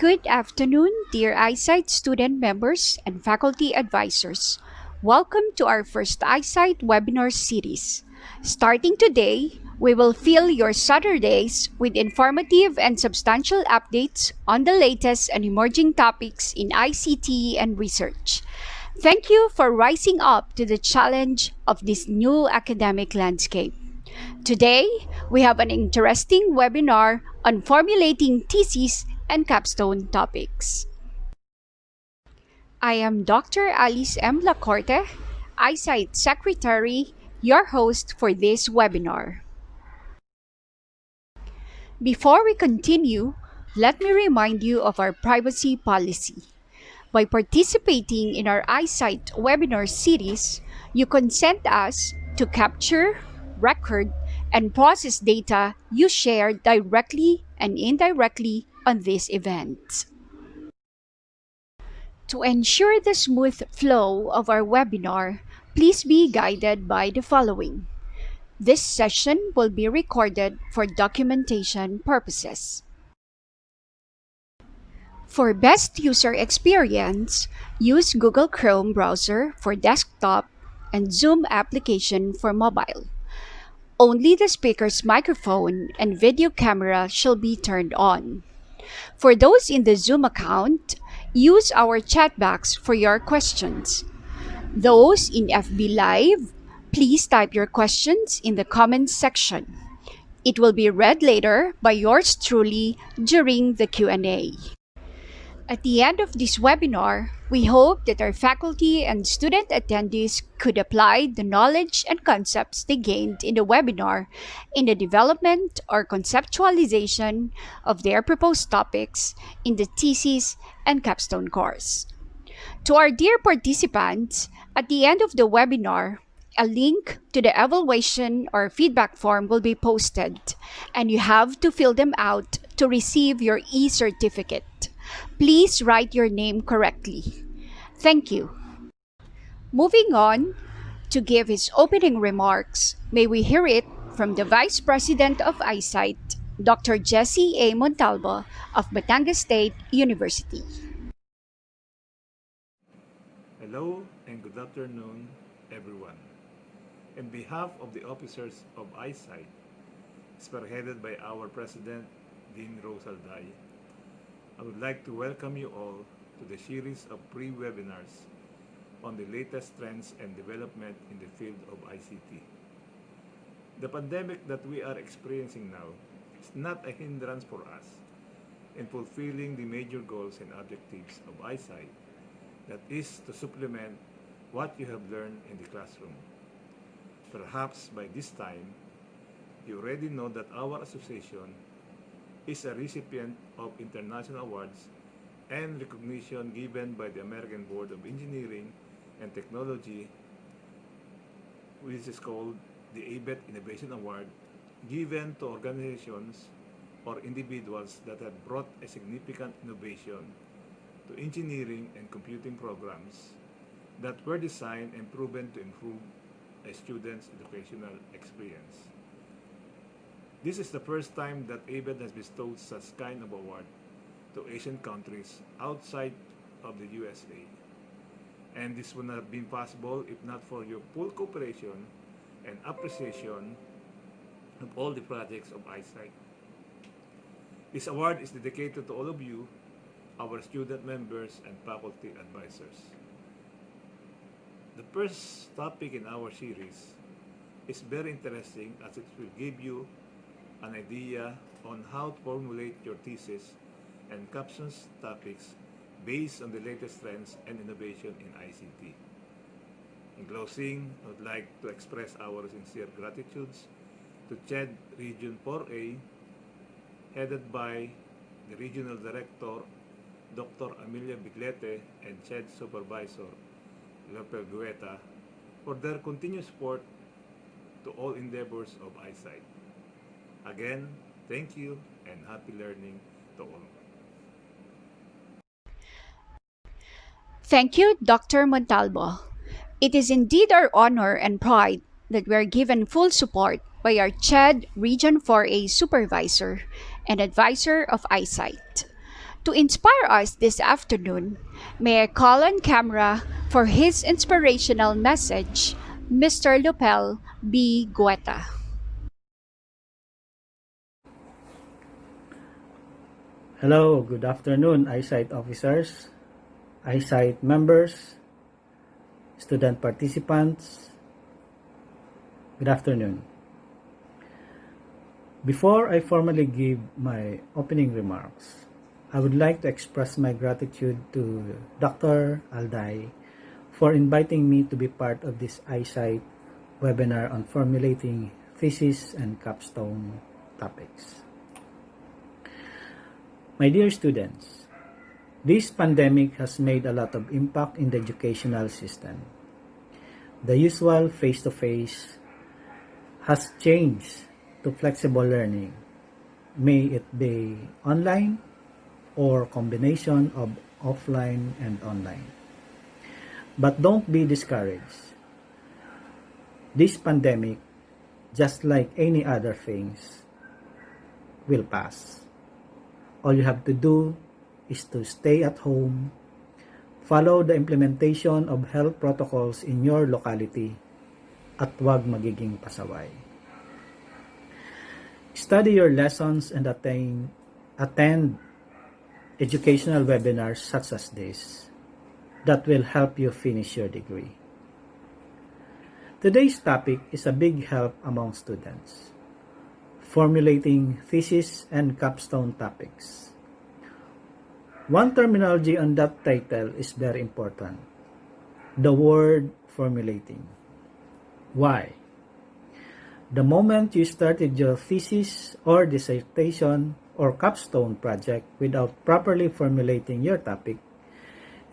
Good afternoon, dear iSITE student members and faculty advisors. Welcome to our first iSITE webinar series. Starting today, we will fill your Saturdays with informative and substantial updates on the latest and emerging topics in ICT and research. Thank you for rising up to the challenge of this new academic landscape. Today, we have an interesting webinar on formulating thesis and capstone topics. I am Dr. Alice M. Lacorte, iSITE Secretary, your host for this webinar. Before we continue, let me remind you of our privacy policy. By participating in our iSITE webinar series, you consent us to capture, record, and process data you share directly and indirectly on this event. To ensure the smooth flow of our webinar, please be guided by the following. This session will be recorded for documentation purposes. For best user experience, use Google Chrome browser for desktop and Zoom application for mobile. Only the speaker's microphone and video camera shall be turned on. For those in the Zoom account, use our chat box for your questions. Those in FB Live, please type your questions in the comments section. It will be read later by yours truly during the Q&A. At the end of this webinar, we hope that our faculty and student attendees could apply the knowledge and concepts they gained in the webinar in the development or conceptualization of their proposed topics in the thesis and capstone course. To our dear participants, at the end of the webinar, a link to the evaluation or feedback form will be posted, and you have to fill them out to receive your e-certificate. Please write your name correctly. Thank you. Moving on, to give his opening remarks, may we hear it from the Vice President of iSITE, Dr. Jesse A. Montalvo of Batangas State University. Hello and good afternoon, everyone. On behalf of the officers of iSITE, spearheaded by our President, Dean Rosalday, I would like to welcome you all to the series of pre-webinars on the latest trends and development in the field of ICT. The pandemic that we are experiencing now is not a hindrance for us in fulfilling the major goals and objectives of iSITE, that is to supplement what you have learned in the classroom. Perhaps by this time, you already know that our association is a recipient of international awards and recognition given by the American Board of Engineering and Technology, which is called the ABET Innovation Award, given to organizations or individuals that have brought a significant innovation to engineering and computing programs that were designed and proven to improve a student's educational experience. This is the first time that ABET has bestowed such kind of award to Asian countries outside of the USA. And this would not have been possible if not for your full cooperation and appreciation of all the projects of iSITE. This award is dedicated to all of you, our student members and faculty advisors. The first topic in our series is very interesting as it will give you an idea on how to formulate your thesis and captions topics based on the latest trends and innovation in ICT. In closing, I would like to express our sincere gratitudes to CHED Region 4A, headed by the Regional Director, Dr. Amelia Biglete, and CHED Supervisor, Lopel Gueta, for their continued support to all endeavors of iSITE. Again, thank you and happy learning to all. Thank you, Dr. Montalvo. It is indeed our honor and pride that we are given full support by our CHED Region 4A Supervisor and Advisor of iSITE. To inspire us this afternoon, may I call on camera for his inspirational message, Mr. Lupel B. Guetta. Hello, good afternoon, iSITE officers, iSITE members, student participants. Good afternoon. Before I formally give my opening remarks, I would like to express my gratitude to Dr. Alday for inviting me to be part of this iSITE webinar on formulating thesis and capstone topics. My dear students, this pandemic has made a lot of impact in the educational system. The usual face-to-face has changed to flexible learning, may it be online or combination of offline and online. But don't be discouraged. This pandemic, just like any other things, will pass. All you have to do is to stay at home, follow the implementation of health protocols in your locality, at huwag magiging pasaway. Study your lessons and attend educational webinars such as this that will help you finish your degree. Today's topic is a big help among students. Formulating thesis and capstone topics. One terminology on that title is very important. The word formulating. Why? The moment you started your thesis or dissertation or capstone project without properly formulating your topic,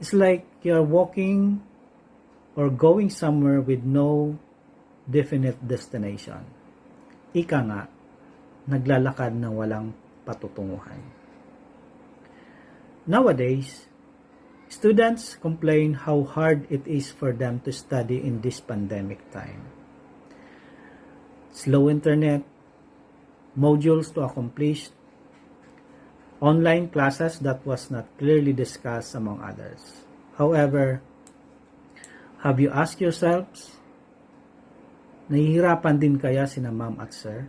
it's like you're walking or going somewhere with no definite destination. Ika nga, naglalakad na walang patutunguhan. Nowadays, students complain how hard it is for them to study in this pandemic time. Slow internet, modules to accomplish, online classes that was not clearly discussed among others. However, have you asked yourselves, nahihirapan din kaya sina ma'am at sir?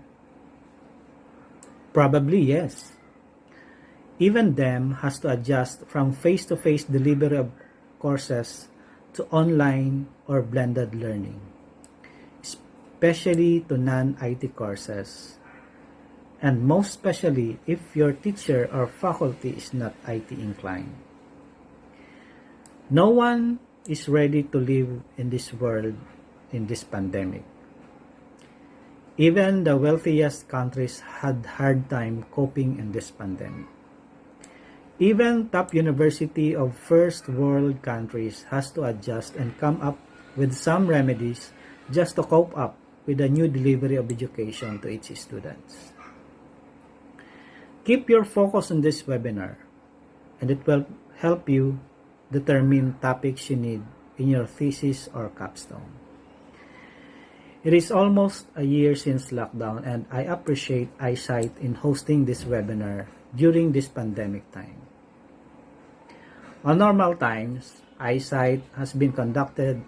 Probably yes. Even them has to adjust from face-to-face delivery of courses to online or blended learning, especially to non-IT courses, and most especially if your teacher or faculty is not IT inclined. No one is ready to live in this world in this pandemic. Even the wealthiest countries had hard time coping in this pandemic. Even top university of first world countries has to adjust and come up with some remedies just to cope up with the new delivery of education to its students. Keep your focus on this webinar, and it will help you determine topics you need in your thesis or capstone. It is almost a year since lockdown, and I appreciate iSITE in hosting this webinar during this pandemic time. On normal times, iSITE has been conducted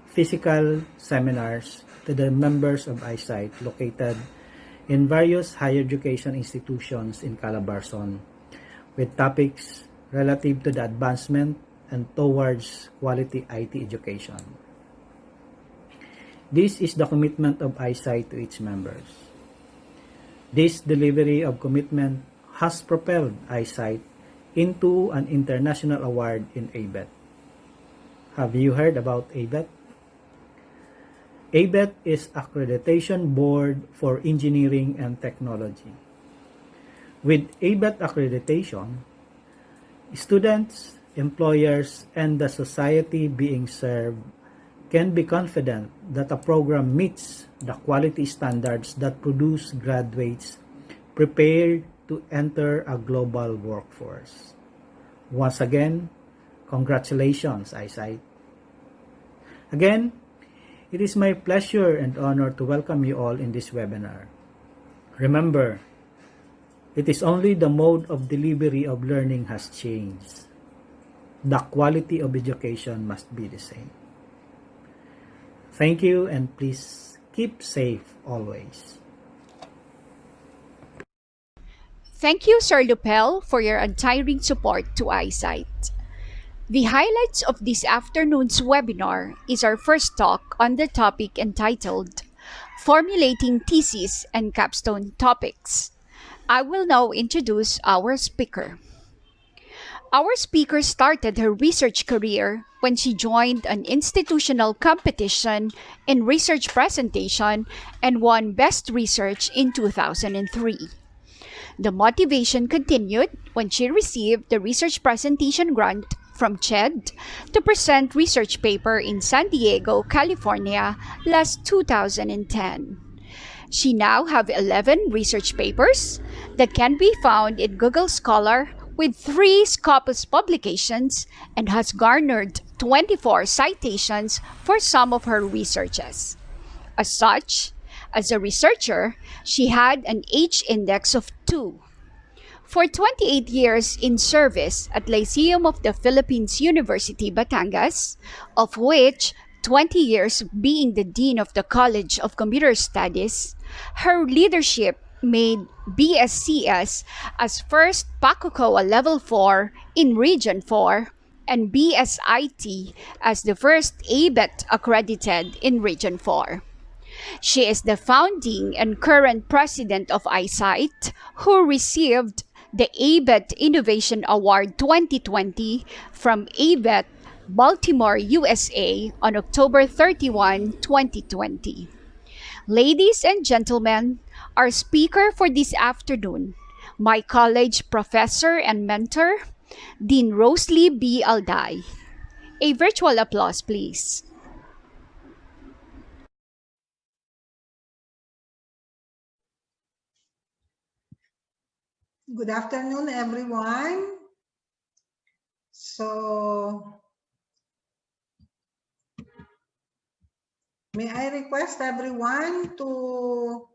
physical seminars to the members of iSITE located in various higher education institutions in Calabarzon with topics relative to the advancement and towards quality IT education. This is the commitment of iSITE to its members. This delivery of commitment has propelled iSITE into an international award in ABET. Have you heard about ABET? ABET is Accreditation Board for Engineering and Technology. With ABET accreditation, students, employers, and the society being served can be confident that a program meets the quality standards that produce graduates prepared to enter a global workforce. Once again, congratulations, iSITE. Again, it is my pleasure and honor to welcome you all in this webinar. Remember, It is only the mode of delivery of learning has changed. The quality of education must be the same. Thank you, and please keep safe always. Thank you, Sir Lupel, for your untiring support to iSITE. The highlights of this afternoon's webinar is our first talk on the topic entitled Formulating Thesis and Capstone Topics. I will now introduce our speaker. Our speaker started her research career when she joined an institutional competition in research presentation and won Best Research in 2003. The motivation continued when she received the research presentation grant from CHED to present research paper in San Diego, California last 2010. She now have 11 research papers that can be found in Google Scholar with 3 Scopus publications and has garnered 24 citations for some of her researches. As such, as a researcher, she had an H index of 2. For 28 years in service at Lyceum of the Philippines University, Batangas, of which 20 years being the Dean of the College of Computer Studies, her leadership made BSCS as first PACOCOA Level 4 in Region 4 and BSIT as the first ABET accredited in Region 4. She is the founding and current president of iSITE, who received the ABET Innovation Award 2020 from ABET Baltimore, USA on October 31, 2020. Ladies and gentlemen, our speaker for this afternoon, my college professor and mentor, Dean Rosalie B. Alday. A virtual applause, please. Good afternoon, everyone. So, may I request everyone to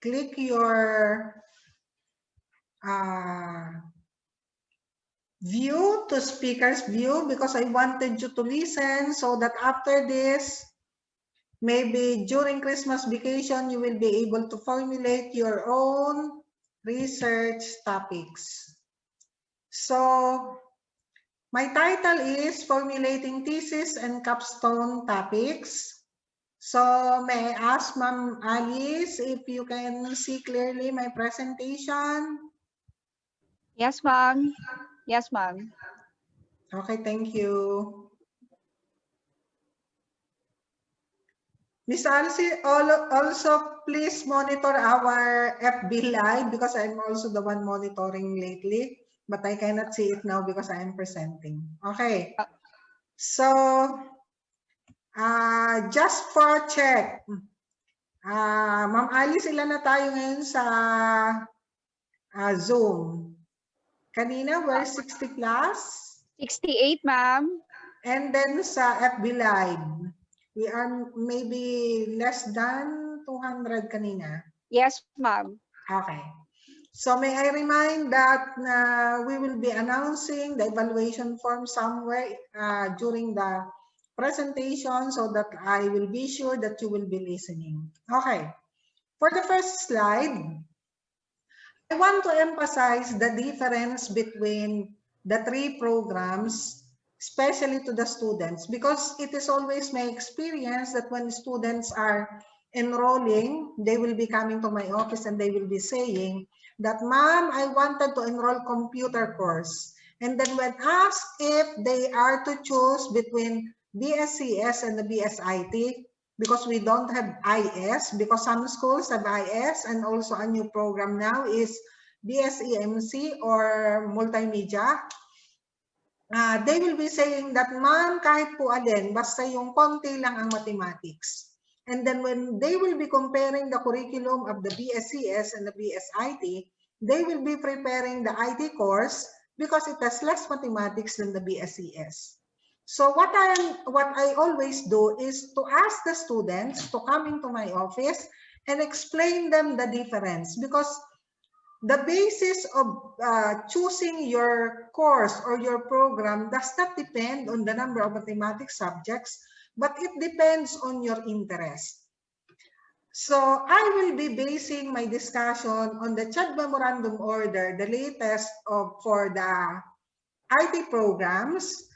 click your view to speaker's view, because I wanted you to listen so that after this, maybe during Christmas vacation, you will be able to formulate your own research topics. So, my title is Formulating Thesis and Capstone Topics. So may I ask Ma'am Alice if you can see clearly my presentation? Yes, ma'am. Yes, ma'am. Okay, thank you. Miss Alice, also please monitor our FB Live, because I'm also the one monitoring lately, but I cannot see it now because I am presenting. Okay. So, just for check, Ma'am Alice, ilan na tayo ngayon sa Zoom? Kanina, we're 60 plus. 68, ma'am. And then sa FB Live, we are maybe less than 200 kanina. Yes, ma'am. Okay. So may I remind that we will be announcing the evaluation form somewhere during the presentation, so that I will be sure that you will be listening. Okay. For the first slide, I want to emphasize the difference between the 3 programs, especially to the students, because it is always my experience that when students are enrolling, they will be coming to my office and they will be saying that, "Ma'am, I wanted to enroll computer course." And then when asked if they are to choose between BSCS and the BSIT, because we don't have IS, because some schools have IS, and also a new program now is BSEMC or multimedia. They will be saying that, "Ma'am, kahit po alin, basta yung konti lang ang mathematics." And then when they will be comparing the curriculum of the BSCS and the BSIT, they will be preparing the IT course because it has less mathematics than the BSCS. So what I always do is to ask the students to come into my office and explain them the difference, because the basis of choosing your course or your program does not depend on the number of mathematics subjects, but it depends on your interest. So I will be basing my discussion on the CHAD Memorandum Order, the latest for the IT programs,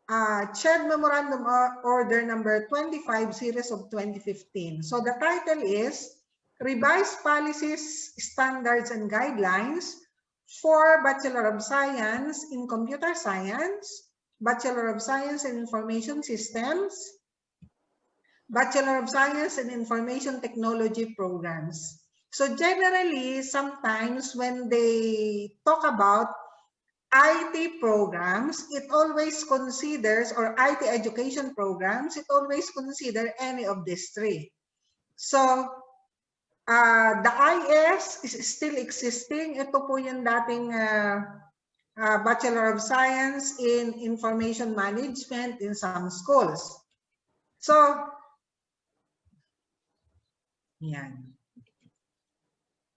CHAD Memorandum Order number 25, series of 2015. So the title is Revised Policies, Standards, and Guidelines for Bachelor of Science in Computer Science, Bachelor of Science in Information Systems, Bachelor of Science in Information Technology programs. So generally, sometimes when they talk about IT programs, it always considers, or IT education programs, it always consider any of these three. So the IS is still existing. Ito po yung dating Bachelor of Science in Information Management in some schools. So, yan.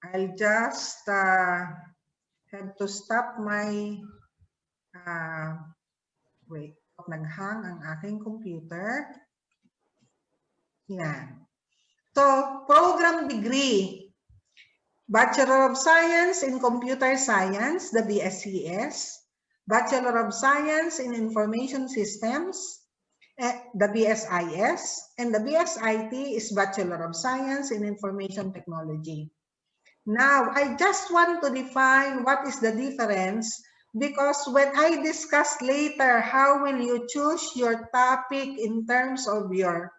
I'll just have to stop my, wait, naghang ang aking computer. Yan. So, program degree, Bachelor of Science in Computer Science, the BSCS, Bachelor of Science in Information Systems, the BSIS, and the BSIT is Bachelor of Science in Information Technology. Now, I just want to define what is the difference, because when I discuss later how will you choose your topic in terms of your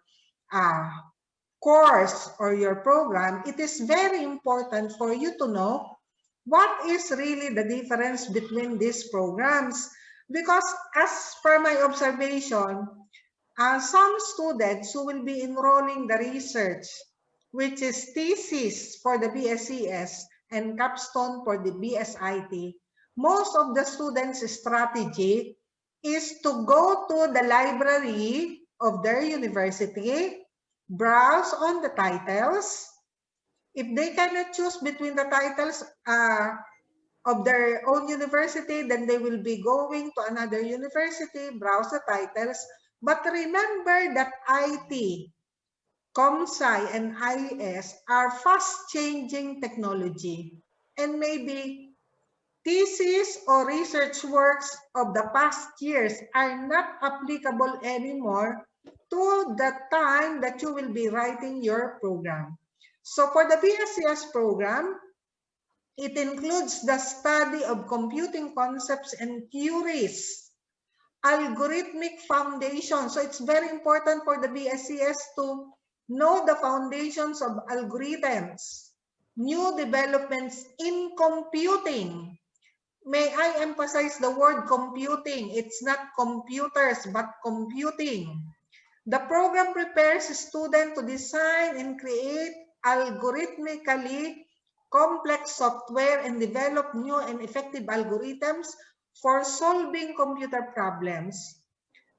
course or your program, it is very important for you to know what is really the difference between these programs. Because as per my observation, some students who will be enrolling the research, which is thesis for the BSCS and Capstone for the BSIT, most of the students' strategy is to go to the library of their university, browse on the titles. If they cannot choose between the titles of their own university, then they will be going to another university, browse the titles. But remember that IT, ComSci, and IS are fast-changing technology, and maybe thesis or research works of the past years are not applicable anymore to the time that you will be writing your program. So for the BSCS program, it includes the study of computing concepts and theories, algorithmic foundation. So it's very important for the BSCS to know the foundations of algorithms, new developments in computing. May I emphasize the word computing? It's not computers, but computing. The program prepares a student to design and create algorithmically complex software and develop new and effective algorithms for solving computer problems.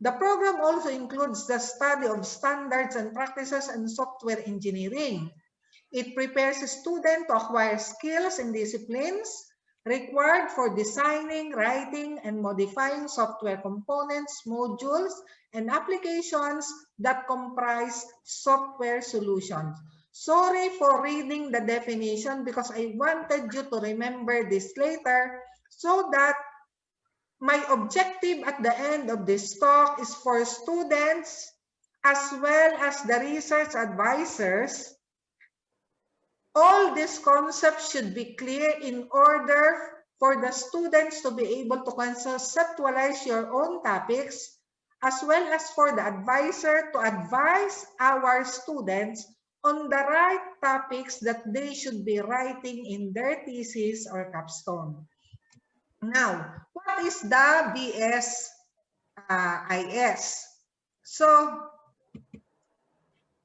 The program also includes the study of standards and practices in software engineering. It prepares a student to acquire skills and disciplines required for designing, writing, and modifying software components, modules, and applications that comprise software solutions. Sorry for reading the definition because I wanted you to remember this later so that my objective at the end of this talk is for students as well as the research advisors. All these concepts should be clear in order for the students to be able to conceptualize your own topics, as well as for the advisor to advise our students on the right topics that they should be writing in their thesis or capstone. Now, what is the BSIS? So,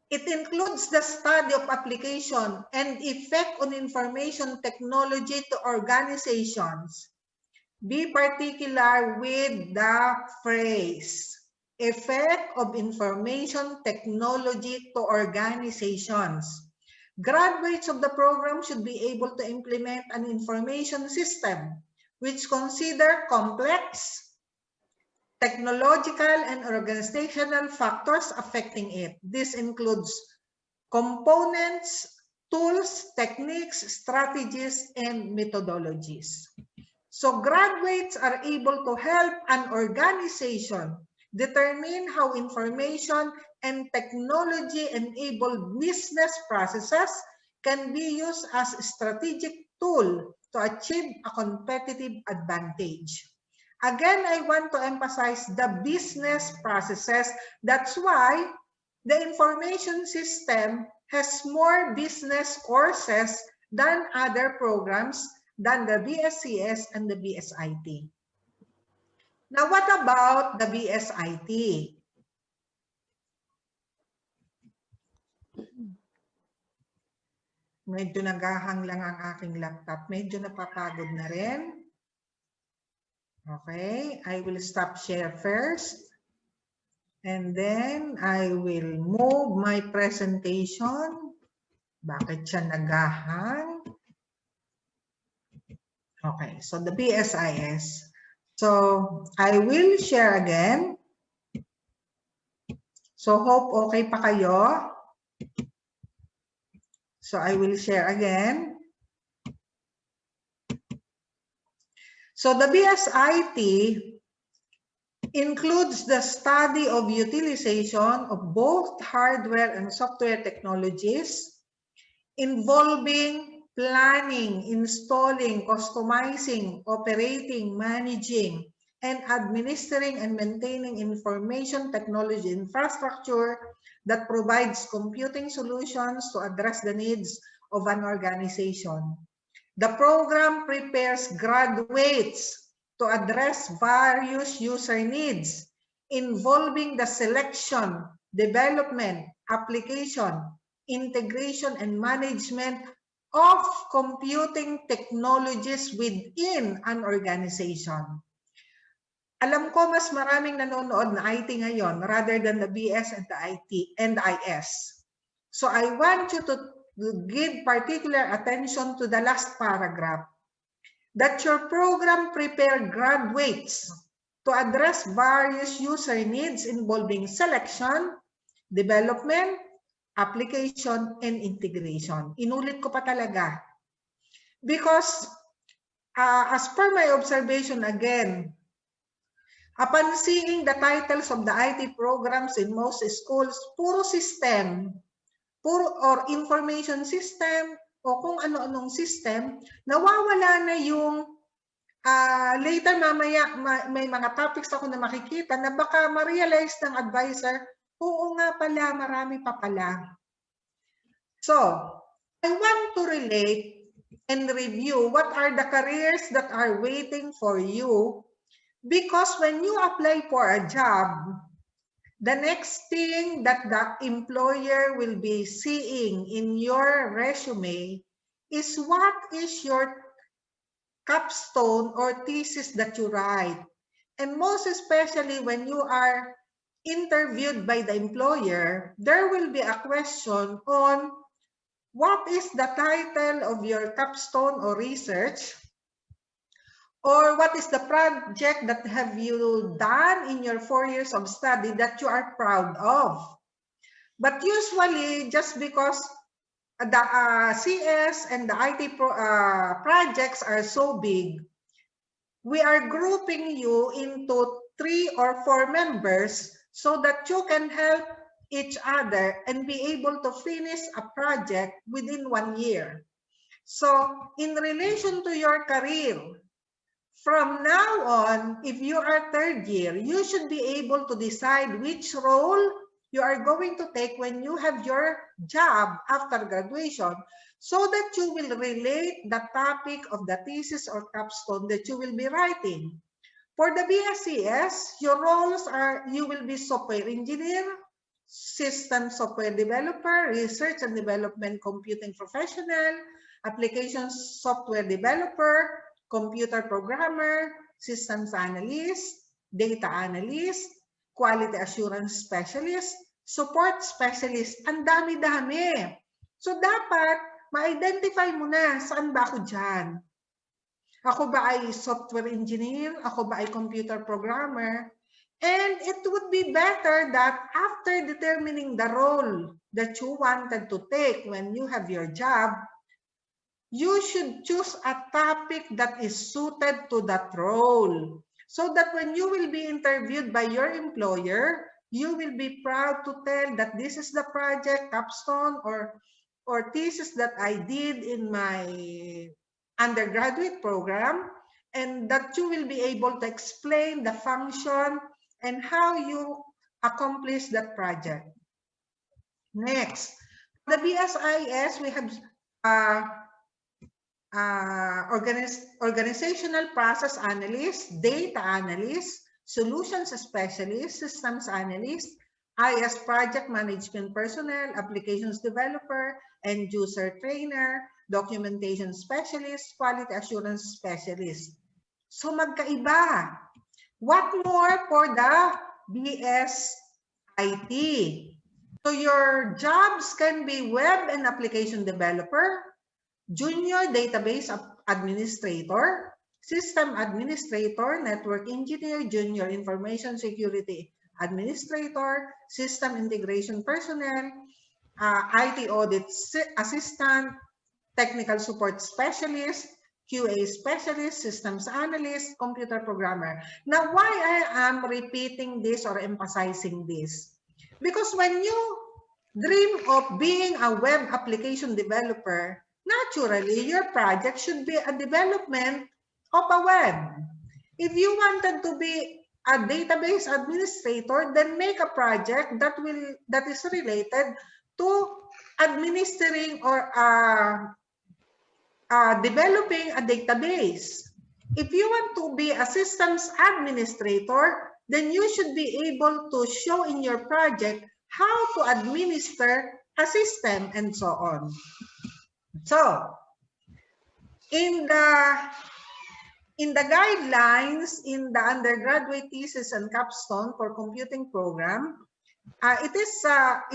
it includes the study of application and effect on information technology to organizations. Be particular with the phrase, effect of information technology to organizations. Graduates of the program should be able to implement an information system which consider complex technological and organizational factors affecting it. This includes components, tools, techniques, strategies, and methodologies. So graduates are able to help an organization determine how information and technology-enabled business processes can be used as a strategic tool to achieve a competitive advantage. Again, I want to emphasize the business processes. That's why the information system has more business courses than other programs than the BSCS and the BSIT. Now, what about the BSIT? Medyo nagahang lang ang aking laptop. Medyo napapagod na rin. Okay, I will stop share first. And then I will move my presentation. Bakit siya nagahang? Okay, so the BSIS. So I will share again. So hope okay pa kayo. So I will share again. So the BSIT includes the study of utilization of both hardware and software technologies involving planning, installing, customizing, operating, managing, and administering and maintaining information technology infrastructure that provides computing solutions to address the needs of an organization. The program prepares graduates to address various user needs involving the selection, development, application, integration, and management of computing technologies within an organization. Alam ko mas maraming nanonood na IT ngayon rather than the BS and the IT and IS. So I want you to give particular attention to the last paragraph. That your program prepare graduates to address various user needs involving selection, development, application, and integration. Inulit ko pa talaga. Because as per my observation again, upon seeing the titles of the IT programs in most schools, puro system, or information system, o kung ano-anong system, nawawala na yung later mamaya may mga topics ako na makikita na baka ma-realize ng advisor, oo nga pala, marami pa pala. So, I want to relate and review what are the careers that are waiting for you, because when you apply for a job, the next thing that the employer will be seeing in your resume is what is your capstone or thesis that you write. And most especially when you are interviewed by the employer, there will be a question on what is the title of your capstone or research, or what is the project that have you done in your 4 years of study that you are proud of. But usually, just because the CS and the IT projects are so big, we are grouping you into 3 or 4 members so that you can help each other and be able to finish a project within 1 year. So, in relation to your career, from now on, if you are 3rd year, you should be able to decide which role you are going to take when you have your job after graduation, so that you will relate the topic of the thesis or capstone that you will be writing. For the BSCS, your roles are, you will be software engineer, system software developer, research and development computing professional, applications software developer, computer programmer, systems analyst, data analyst, quality assurance specialist, support specialist. Ang dami-dami. So dapat ma-identify mo na saan ba ako dyan. Ako ba ay software engineer? Ako ba ay computer programmer? And it would be better that after determining the role that you wanted to take when you have your job, you should choose a topic that is suited to that role. So that when you will be interviewed by your employer, you will be proud to tell that this is the project, capstone, or thesis that I did in my undergraduate program, and that you will be able to explain the function and how you accomplish that project. Next, the BSIS, we have organizational process analyst, data analyst, solutions specialist, systems analyst, IS project management personnel, applications developer, end user trainer, documentation specialist, quality assurance specialist. So magkaiba. What more for the BSIT? So your jobs can be web and application developer, junior database administrator, system administrator, network engineer, junior information security administrator, system integration personnel, IT audit assistant, technical support specialist, QA specialist, systems analyst, computer programmer. Now, why I am repeating this or emphasizing this? Because when you dream of being a web application developer, naturally, your project should be a development of a web. If you wanted to be a database administrator, then make a project that is related to administering or developing a database. If you want to be a systems administrator, then you should be able to show in your project how to administer a system and so on. So, in the guidelines in the undergraduate thesis and capstone for computing program, it is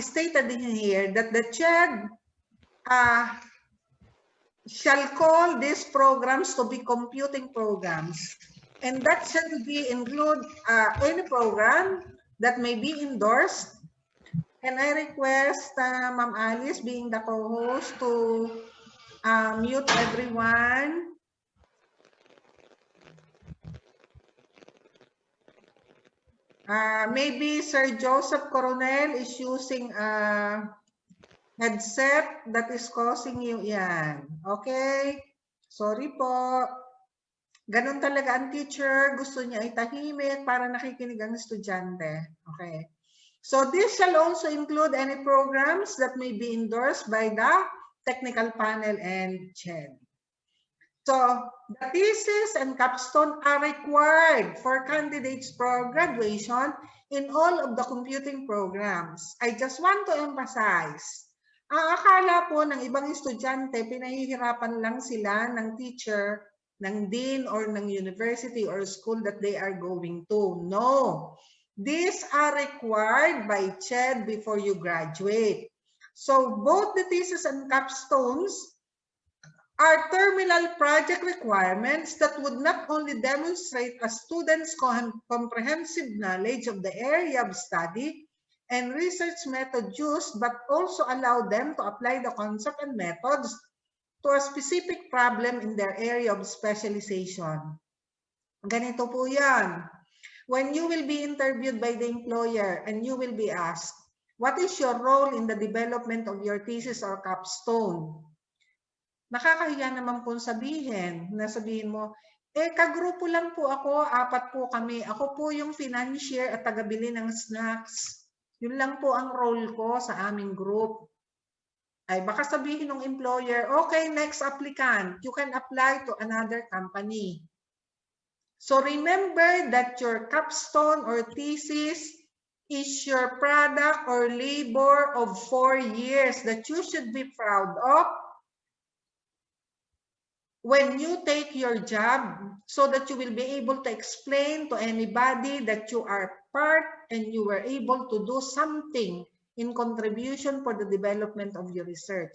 stated in here that the CHED shall call these programs to be computing programs, and that shall be include any program that may be endorsed. And I request Ma'am Alice, being the co-host, to mute everyone. Maybe Sir Joseph Coronel is using a headset that is causing you yan. Okay? Sorry po. Ganon talaga ang teacher. Gusto niya ay tahimik para nakikinig ang estudyante. Okay. So this shall also include any programs that may be endorsed by the technical panel and CHED. So the thesis and capstone are required for candidates for graduation in all of the computing programs. I just want to emphasize, ang akala po ng ibang estudyante, pinahihirapan lang sila ng teacher, ng dean, or ng university or school that they are going to. No. These are required by CHED before you graduate. So both the thesis and capstones are terminal project requirements that would not only demonstrate a student's comprehensive knowledge of the area of study and research method used, but also allow them to apply the concept and methods to a specific problem in their area of specialization. Ganito po yan. When you will be interviewed by the employer and you will be asked, what is your role in the development of your thesis or capstone? Nakakahiya naman po sabihin mo, kagrupo lang po ako, 4 po kami. Ako po yung financier at tagabili ng snacks. Yun lang po ang role ko sa aming group. Ay baka sabihin ng employer, okay, next applicant, you can apply to another company. So remember that your capstone or thesis is your product or labor of 4 years that you should be proud of when you take your job, so that you will be able to explain to anybody that you are part and you were able to do something in contribution for the development of your research.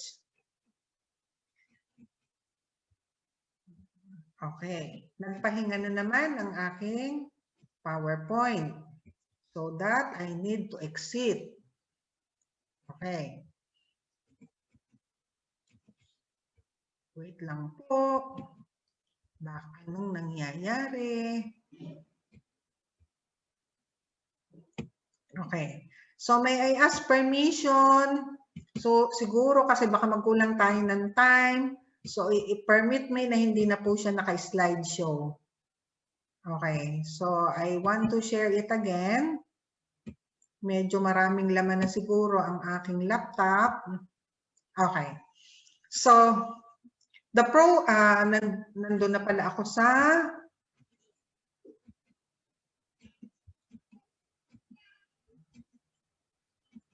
Okay, nagpahinga na naman ang aking PowerPoint. So that I need to exit. Okay. Wait lang po. Anong nangyayari? Okay. So may I ask permission? So siguro kasi baka magkulang tayo ng time. So i-permit me na hindi na po siya naka-slideshow. Okay. So I want to share it again. Medyo maraming laman na siguro ang aking laptop. Okay. So nandun na pala ako sa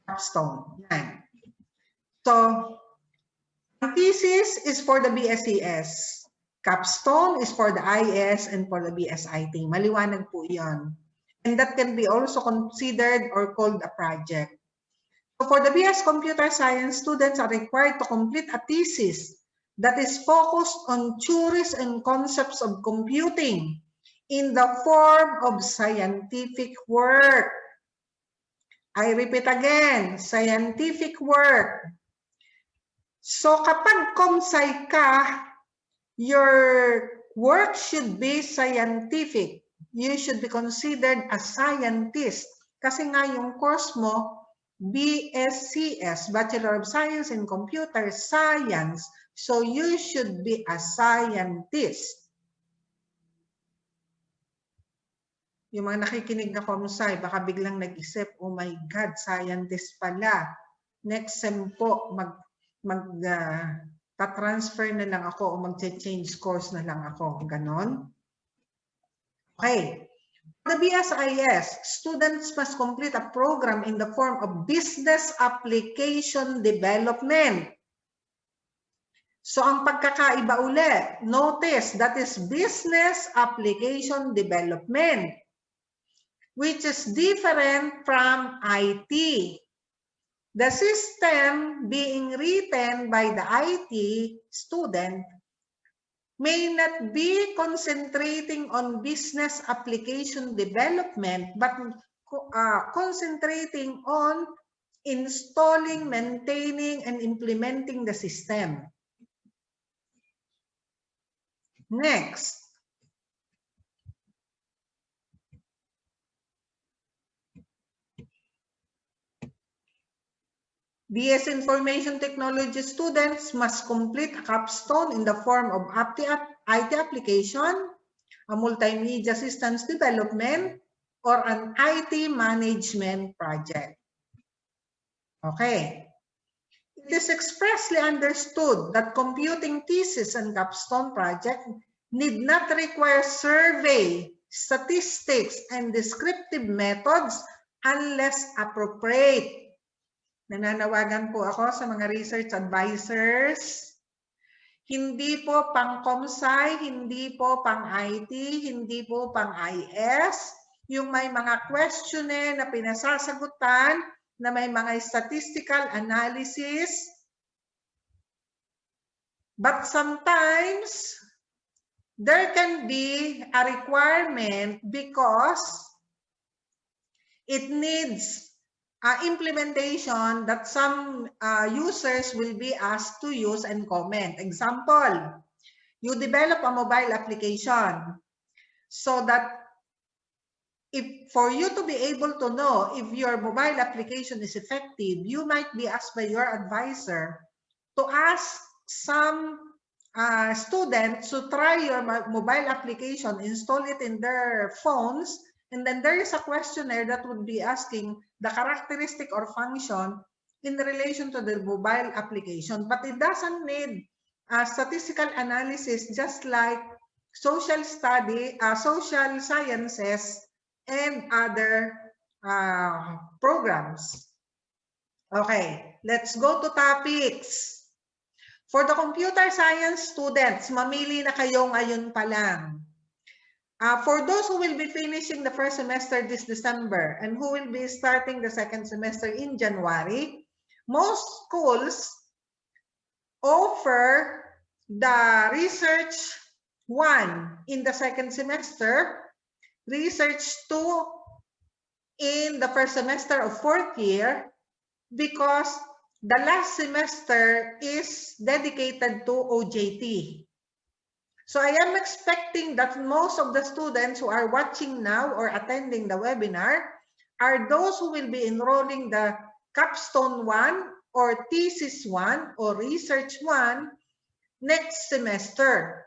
Capstone. Yan. So, thesis is for the BSCS. Capstone is for the IS and for the BSIT. Maliwanag po yan. And that can be also considered or called a project. So for the BS Computer Science, students are required to complete a thesis that is focused on theories and concepts of computing in the form of scientific work. I repeat again, scientific work. So kapag ComSci ka, your work should be scientific. You should be considered a scientist. Kasi nga yung course mo, BSCS, Bachelor of Science in Computer Science. So you should be a scientist. Yung mga nakikinig na ComSci, baka biglang nag-isip, oh my God, scientist pala. Next sem po, ta-transfer na lang ako o mag-change course na lang ako. Ganon. Okay. The BSIS, students must complete a program in the form of business application development. So ang pagkakaiba uli, notice that is business application development, which is different from IT. The system being written by the IT student may not be concentrating on business application development, but concentrating on installing, maintaining, and implementing the system. Next. BS Information Technology students must complete a capstone in the form of IT application, a multimedia systems development, or an IT management project. Okay. It is expressly understood that computing thesis and capstone project need not require survey, statistics, and descriptive methods unless appropriate. Nananawagan po ako sa mga research advisors. Hindi po pang ComSci, hindi po pang IT, hindi po pang IS. Yung may mga questionnaire na pinasasagutan na may mga statistical analysis. But sometimes, there can be a requirement because it needs implementation that some users will be asked to use and comment. Example, you develop a mobile application so that for you to be able to know if your mobile application is effective, you might be asked by your advisor to ask some students to try your mobile application, install it in their phones, and then there is a questionnaire that would be asking the characteristic or function in relation to the mobile application. But it doesn't need statistical analysis, just like social study, social sciences, and other programs. Okay, let's go to topics. For the computer science students, mamili na kayo ngayon pa lang. For those who will be finishing the first semester this December and who will be starting the second semester in January, most schools offer the Research 1 in the second semester, Research 2 in the first semester of fourth year, because the last semester is dedicated to OJT. So I am expecting that most of the students who are watching now or attending the webinar are those who will be enrolling the Capstone 1 or Thesis 1 or Research 1 next semester.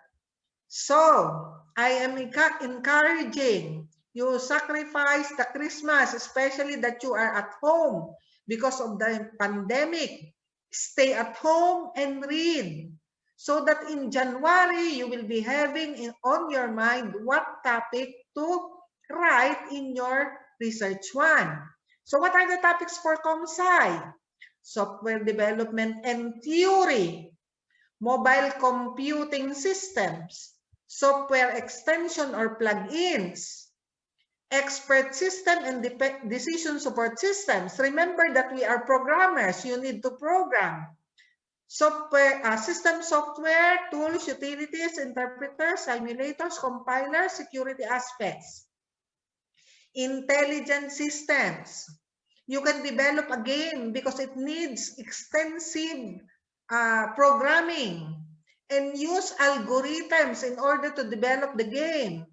So I am encouraging you sacrifice the Christmas, especially that you are at home because of the pandemic. Stay at home and read, so that in January you will be having on your mind what topic to write in your Research 1. So what are the topics for ComSci? Software development and theory, mobile computing systems, software extension or plugins, expert system and decision support systems. Remember that we are programmers. You need to program. Software, system software, tools, utilities, interpreters, simulators, compilers, security aspects. Intelligent systems. You can develop a game because it needs extensive programming and use algorithms in order to develop the game.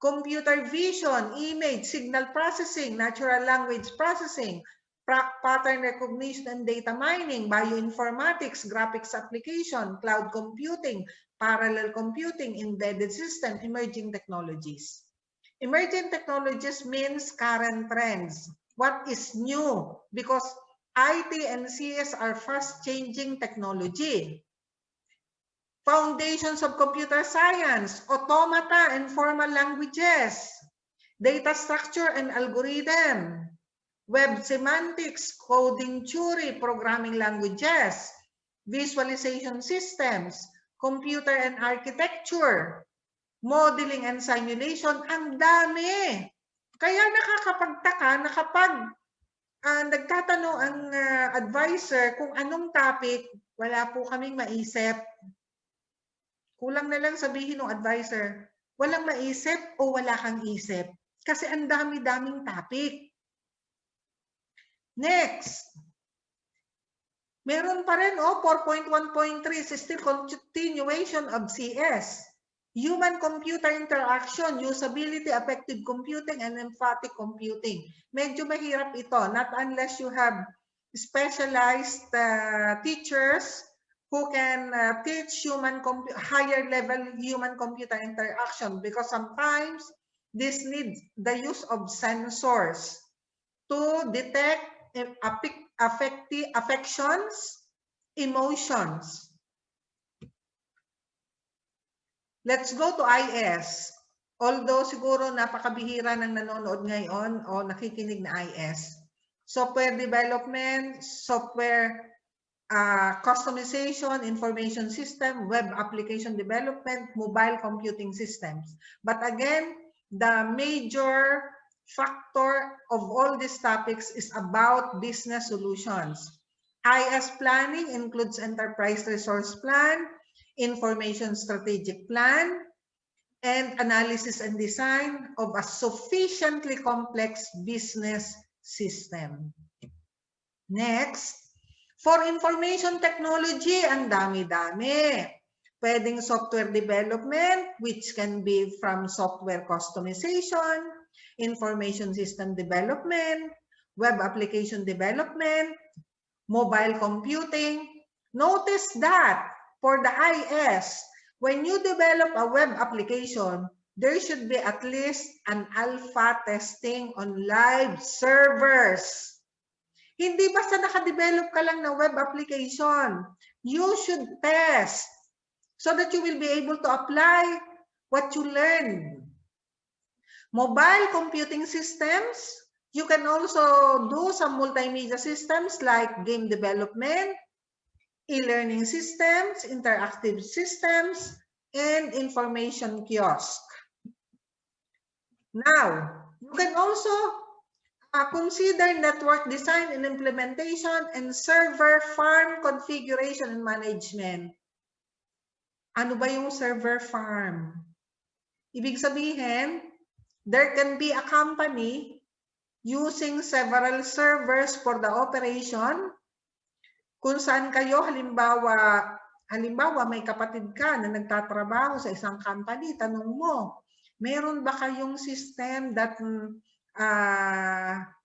Computer vision, image, signal processing, natural language processing, pattern recognition and data mining, bioinformatics, graphics application, cloud computing, parallel computing, embedded system, emerging technologies. Emerging technologies means current trends. What is new? Because IT and CS are fast-changing technology. Foundations of computer science, automata and formal languages, data structure and algorithm, web semantics, coding theory, programming languages, visualization systems, computer and architecture, modeling and simulation. Ang dami. Kaya nakakapagtaka na kapag nagtatanong ang advisor kung anong topic, wala po kaming maisip. Kulang na lang sabihin ng advisor, walang maisip o wala kang isip. Kasi ang dami-daming topic. Next. Meron pa rin, 4.1.3 is still continuation of CS. Human-computer interaction, usability, affective computing, and emphatic computing. Medyo mahirap ito, not unless you have specialized teachers who can teach higher level human-computer interaction, because sometimes this needs the use of sensors to detect affections, emotions. Let's go to IS. Although siguro napakabihira ng nanonood ngayon o nakikinig na IS. Software development, software customization, information system, web application development, mobile computing systems. But again, the major factor of all these topics is about business solutions. IS planning includes enterprise resource plan, information strategic plan, and analysis and design of a sufficiently complex business system. Next, for information technology, ang dami-dami. Pwedeng software development, which can be from software customization, information system development, web application development, mobile computing. Notice that for the IS, when you develop a web application, there should be at least an alpha testing on live servers. Hindi basta nakadevelop ka lang ng web application. You should test so that you will be able to apply what you learn. Mobile computing systems, you can also do some multimedia systems like game development, e-learning systems, interactive systems, and information kiosk. Now, you can also consider network design and implementation and server farm configuration and management. Ano ba yung server farm? Ibig sabihin, there can be a company using several servers for the operation. Kung saan kayo, halimbawa may kapatid ka na nagtatrabaho sa isang company, tanong mo, meron ba kayong system that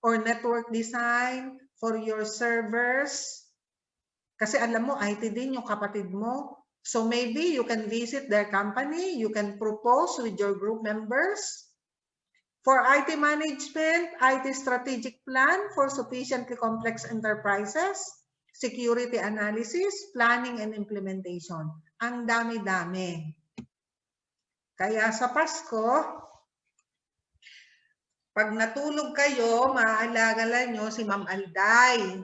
or network design for your servers? Kasi alam mo, IT din yung kapatid mo. So maybe you can visit their company, you can propose with your group members. For IT management, IT strategic plan for sufficiently complex enterprises, security analysis, planning and implementation. Ang dami-dami. Kaya sa Pasko, pag natulog kayo, maaalala nyo si Ma'am Alday.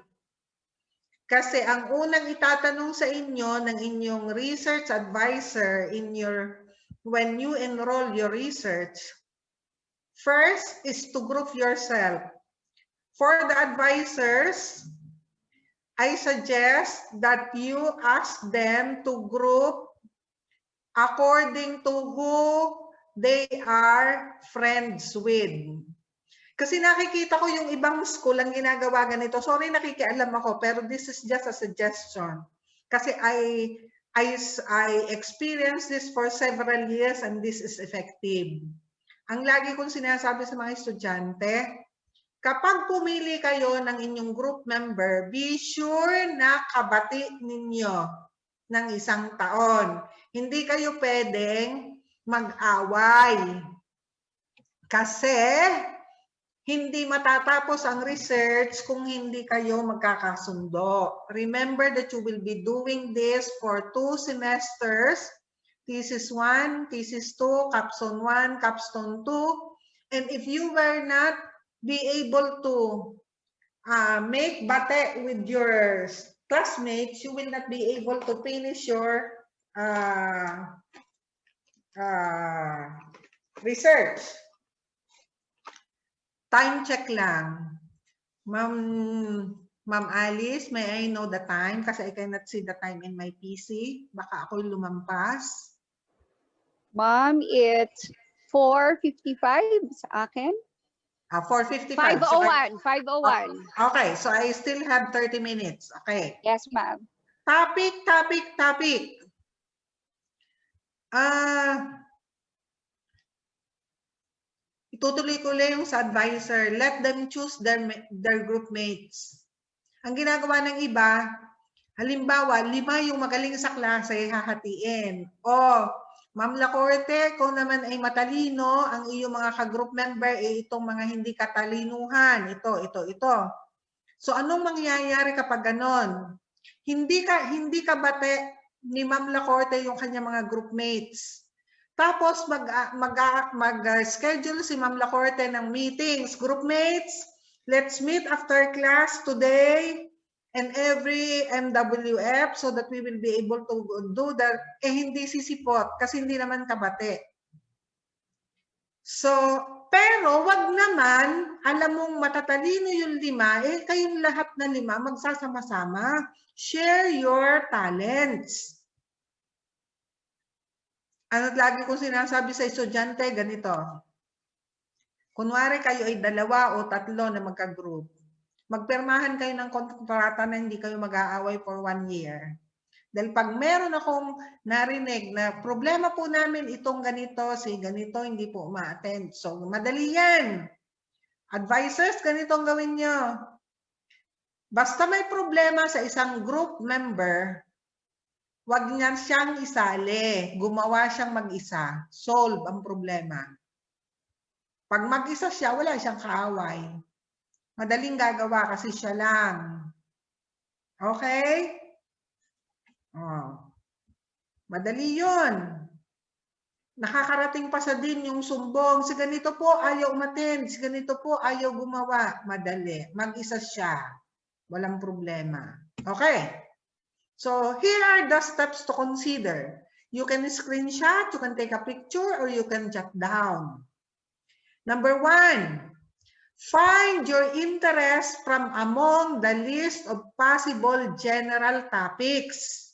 Kasi ang unang itatanong sa inyo ng inyong research advisor when you enroll your research, first is to group yourself. For the advisors, I suggest that you ask them to group according to who they are friends with. Kasi nakikita ko yung ibang school ang ginagawa ganito. Sorry, nakikialam ako, pero this is just a suggestion. Kasi I experienced this for several years and this is effective. Ang lagi kong sinasabi sa mga estudyante, kapag pumili kayo ng inyong group member, be sure na kabati ninyo ng isang taon. Hindi kayo pwedeng mag-away. Kasi hindi matatapos ang research kung hindi kayo magkakasundo. Remember that you will be doing this for 2 semesters, Thesis 1, Thesis 2, Capstone 1, Capstone 2. And if you were not be able to make bate with your classmates, you will not be able to finish your research. Time check lang. Ma'am Alice, may I know the time? Kasi I cannot see the time in my PC. Baka ako'y lumampas. Ma'am, it's 4:55 sa akin. 4:55. 5:01. 5:01. Okay, so I still have 30 minutes. Okay. Yes, ma'am. Topic. Itutuloy ko lang yung sa advisor. Let them choose their group mates. Ang ginagawa ng iba, halimbawa, 5 yung magaling sa klase, hahatiin. O, Ma'am Lacorte, kung naman ay matalino, ang iyong mga ka-group member ay itong mga hindi katalinuhan. Ito. So, anong mangyayari kapag ganon? Hindi ka bate ni Ma'am Lacorte yung kanyang mga group mates. Tapos mag-schedule si Ma'am Lacorte ng meetings. Group mates, let's meet after class today and every MWF so that we will be able to do that. Hindi sisipot kasi hindi naman kabate. So, pero wag naman, alam mong matatalino yung 5, kayong lahat na 5 magsasama-sama. Share your talents. Ano lagi kong sinasabi sa estudyante, ganito. Kunwari kayo ay 2 o 3 na magka-group. Magpirmahan kayo ng kontrata na hindi kayo mag-aaway for 1 year. Dahil pag meron akong narinig na problema po namin itong ganito, ganito, hindi po ma-attend. So, madali yan. Advisors, ganito ang gawin nyo. Basta may problema sa isang group member, wag niya siyang isali. Gumawa siyang mag-isa. Solve ang problema. Pag mag-isa siya, wala siyang kaaway. Madaling gagawa kasi siya lang. Okay? Oh. Madali yun. Nakakarating pa sa din yung sumbong. Si ganito po, ayaw umattend. Si ganito po, ayaw gumawa. Madali. Mag-isa siya. Walang problema. Okay? So, here are the steps to consider. You can screenshot, you can take a picture, or you can jot down. Number 1, find your interest from among the list of possible general topics.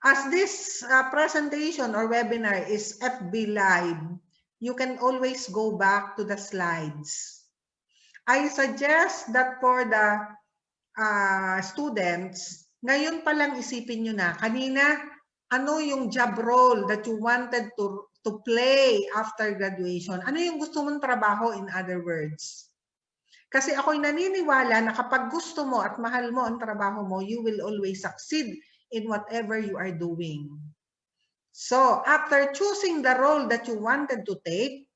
As this presentation or webinar is FB Live, you can always go back to the slides. I suggest that for the students, ngayon pa lang isipin nyo na, kanina, ano yung job role that you wanted to play after graduation? Ano yung gusto mong trabaho, in other words? Kasi ako'y naniniwala na kapag gusto mo at mahal mo ang trabaho mo, you will always succeed in whatever you are doing. So, after choosing the role that you wanted to take,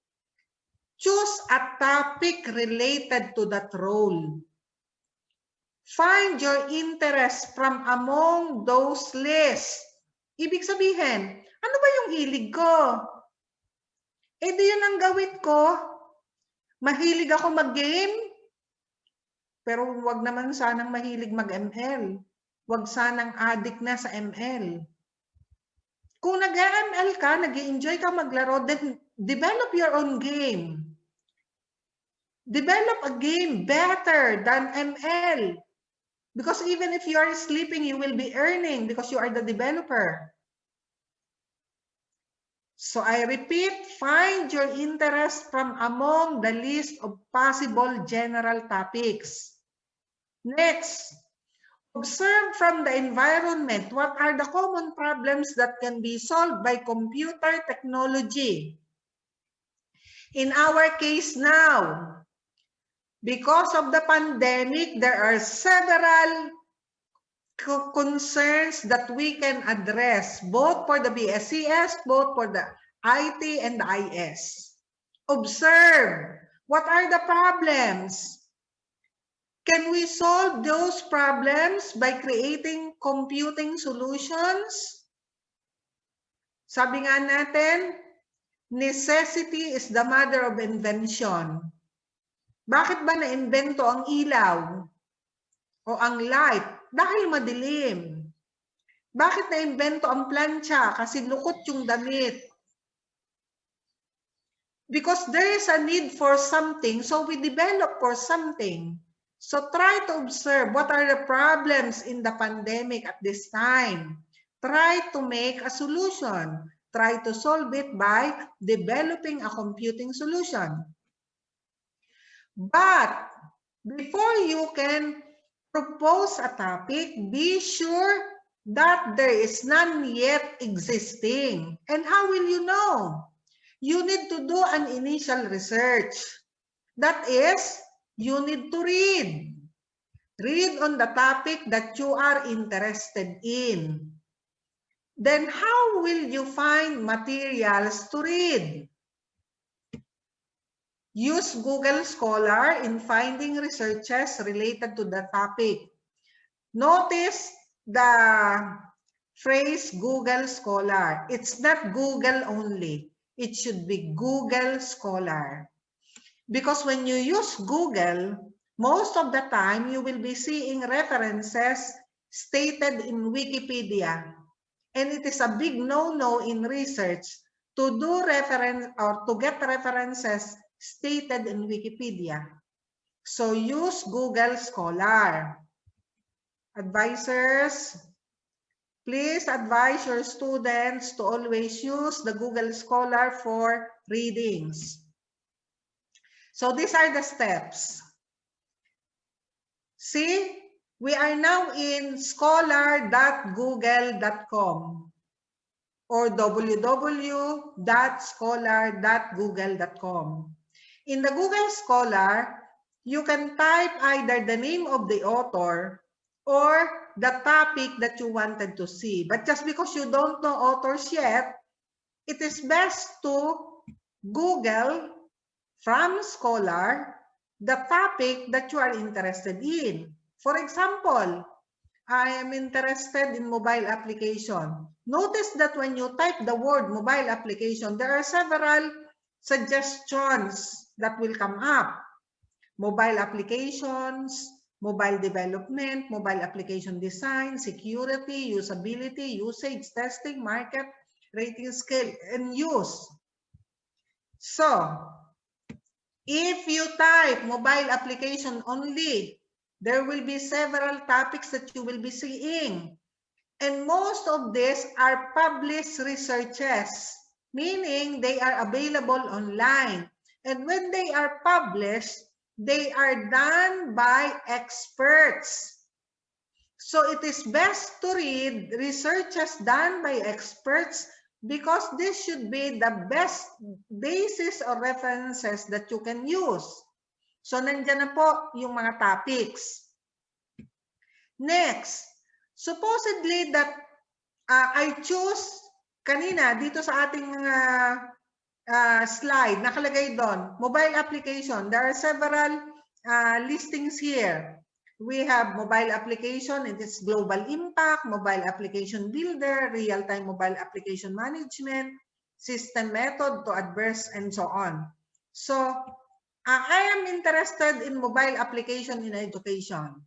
choose a topic related to that role. Find your interest from among those lists. Ibig sabihin, ano ba yung hilig ko? Eh di yun ang gawin ko. Mahilig ako mag-game, pero wag naman sanang mahilig mag-ML. Wag sanang addict na sa ML. Kung nag-ML ka, nag-enjoy ka maglaro, then develop your own game. Develop a game better than ML. Because even if you are sleeping, you will be earning because you are the developer. So I repeat, find your interest from among the list of possible general topics. Next, observe from the environment what are the common problems that can be solved by computer technology. In our case now, because of the pandemic, there are several concerns that we can address, both for the BSCS, both for the IT and the IS. Observe, what are the problems? Can we solve those problems by creating computing solutions? Sabi nga natin, necessity is the mother of invention. Bakit ba na-invento ang ilaw o ang light? Dahil madilim. Bakit na-invento ang plancha? Kasi lukot yung damit. Because there is a need for something, so we develop for something. So try to observe what are the problems in the pandemic at this time. Try to make a solution. Try to solve it by developing a computing solution. But before you can propose a topic, be sure that there is none yet existing. And how will you know? You need to do an initial research. That is, you need to read. Read on the topic that you are interested in. Then how will you find materials to read? Use Google Scholar in finding researches related to the topic. Notice the phrase Google Scholar. It's not Google only. It should be Google Scholar. Because when you use Google, most of the time you will be seeing references stated in Wikipedia. And it is a big no-no in research to do reference or to get references stated in Wikipedia. So use Google Scholar. Advisors, please advise your students to always use the Google Scholar for readings. So these are the steps. See, we are now in scholar.google.com or www.scholar.google.com. In the Google Scholar, you can type either the name of the author or the topic that you wanted to see. But just because you don't know authors yet, it is best to Google from Scholar the topic that you are interested in. For example, I am interested in mobile application. Notice that when you type the word mobile application, there are several suggestions that will come up. Mobile applications, mobile development, mobile application design, security, usability, usage, testing, market, rating, scale, and use. So, if you type mobile application only, there will be several topics that you will be seeing. And most of these are published researches, meaning they are available online. And when they are published, they are done by experts. So it is best to read researches done by experts because this should be the best basis or references that you can use. So nandyan na po yung mga topics. Next, supposedly that I choose kanina dito sa ating slide, nakalagay doon, mobile application. There are several listings here. We have mobile application, it is global impact, mobile application builder, real-time mobile application management, system method to adverse, and so on. So, I am interested in mobile application in education.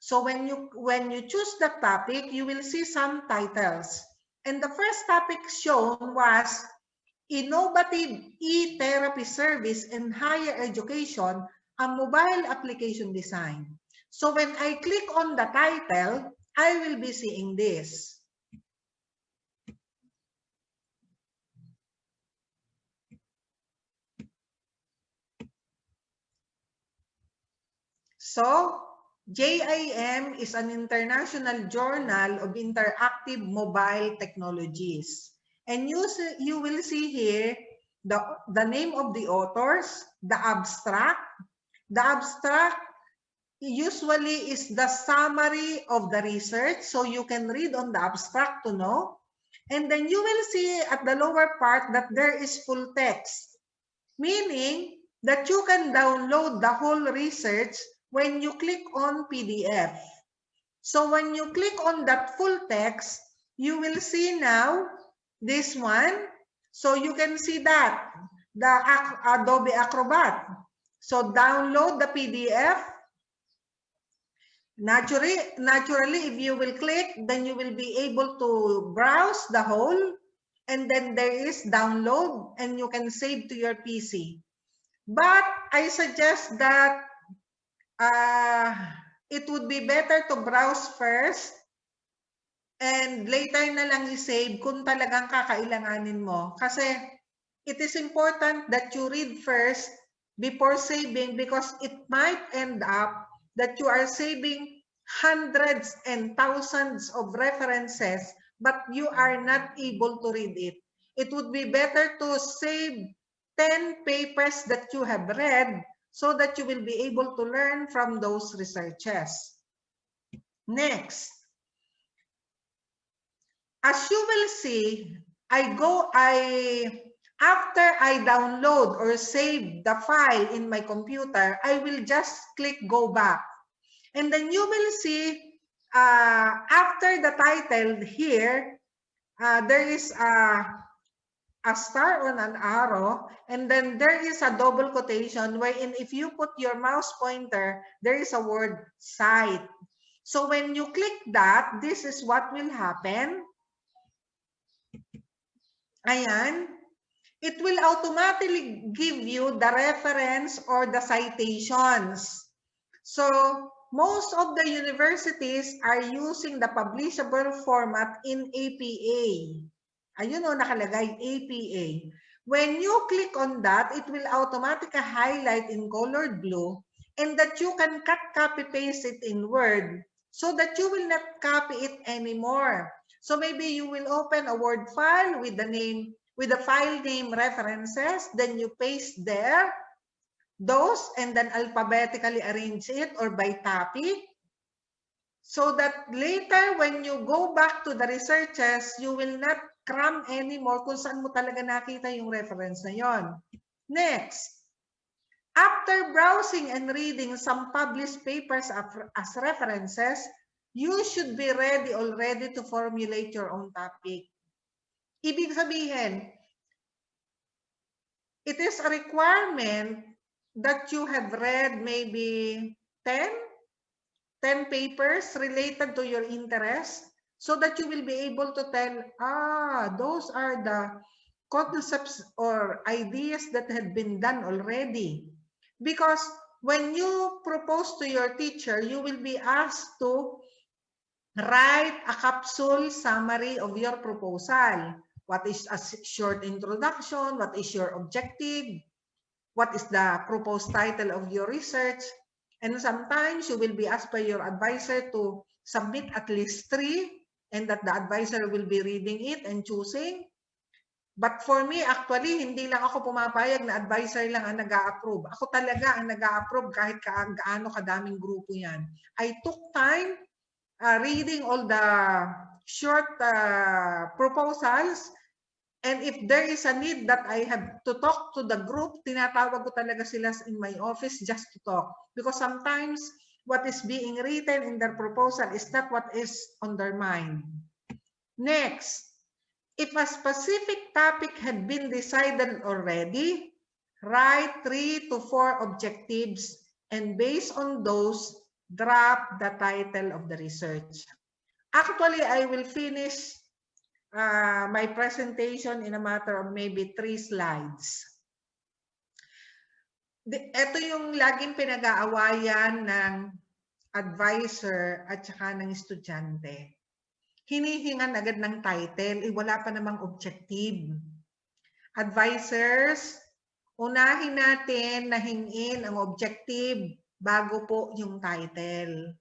So when you choose the topic, you will see some titles. And the first topic shown was Innovative e-therapy service in higher education, a mobile application design. So when I click on the title, I will be seeing this. So JIM is an international journal of interactive mobile technologies. And you will see here the name of the authors, the abstract. The abstract usually is the summary of the research, so you can read on the abstract to know. And then you will see at the lower part that there is full text, meaning that you can download the whole research when you click on PDF. So when you click on that full text, you will see now this one. So you can see that, the Adobe Acrobat. So download the PDF. Naturally, if you will click, then you will be able to browse the whole, and then there is download, and you can save to your PC. But I suggest that it would be better to browse first and later na lang i-save kung talagang kakailanganin mo. Kasi it is important that you read first before saving because it might end up that you are saving hundreds and thousands of references, but you are not able to read it. It would be better to save 10 papers that you have read so that you will be able to learn from those researches. Next, as you will see, after I download or save the file in my computer, I will just click go back. And then you will see after the title here, there is a star on an arrow, and then there is a double quotation wherein if you put your mouse pointer, there is a word site. So when you click that, this is what will happen. Ayan. It will automatically give you the reference or the citations. So most of the universities are using the publishable format in APA. Ayun o, nakalagay APA. When you click on that, it will automatically highlight in colored blue and that you can cut, copy, paste it in Word so that you will not copy it anymore. So maybe you will open a Word file with the name, with the file name references, then you paste there those and then alphabetically arrange it or by topic so that later when you go back to the researches, you will not cram anymore kung saan mo talaga nakita yung reference na yon. Next, after browsing and reading some published papers as references, you should be ready already to formulate your own topic. Ibig sabihin, it is a requirement that you have read maybe 10 papers related to your interest so that you will be able to tell, those are the concepts or ideas that had been done already. Because when you propose to your teacher, you will be asked to write a capsule summary of your proposal. What is a short introduction? What is your objective? What is the proposed title of your research? And sometimes you will be asked by your advisor to submit at least 3, and that the advisor will be reading it and choosing. But for me, actually, hindi lang ako pumapayag na advisor lang ang nag-a-approve. Ako talaga ang nag-a-approve kahit gaano kadaming grupo yan. I took time reading all the short proposals, and if there is a need that I have to talk to the group, tinatawag ko talaga sila in my office just to talk. Because sometimes what is being written in their proposal is not what is on their mind. Next, if a specific topic had been decided already, write 3 to 4 objectives, and based on those, draft the title of the research. Actually, I will finish my presentation in a matter of maybe 3 slides. Ito yung laging pinag-aawayan ng advisor at saka ng estudyante. Hinihingan agad ng title, wala pa namang objective. Advisors, unahin natin na hingin ang objective bago po yung title.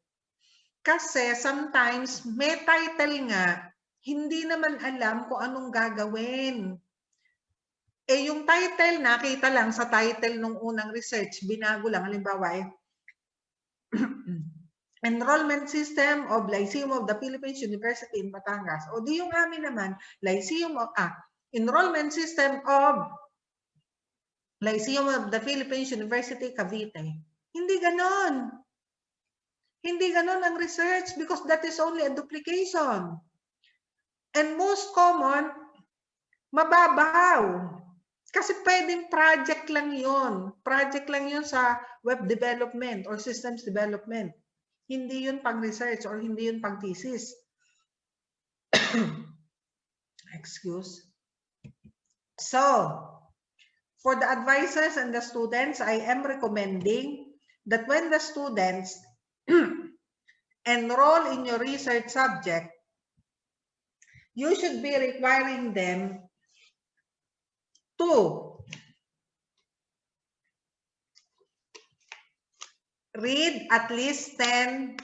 Kasi sometimes may title nga, hindi naman alam kung anong gagawin. Yung title, nakita lang sa title nung unang research, binago lang, halimbawa Enrollment System of Lyceum of the Philippines University in Batangas. O di yung amin naman, Enrollment System of Lyceum of the Philippines University, Cavite. Hindi ganon. Hindi ganon ang research because that is only a duplication. And most common, mababaw. Kasi pwedeng project lang yun. Project lang yun sa web development or systems development. Hindi yun pang-research or hindi yun pang-thesis. Excuse. So, for the advisors and the students, I am recommending that when the students enroll in your research subject, you should be requiring them to read at least 10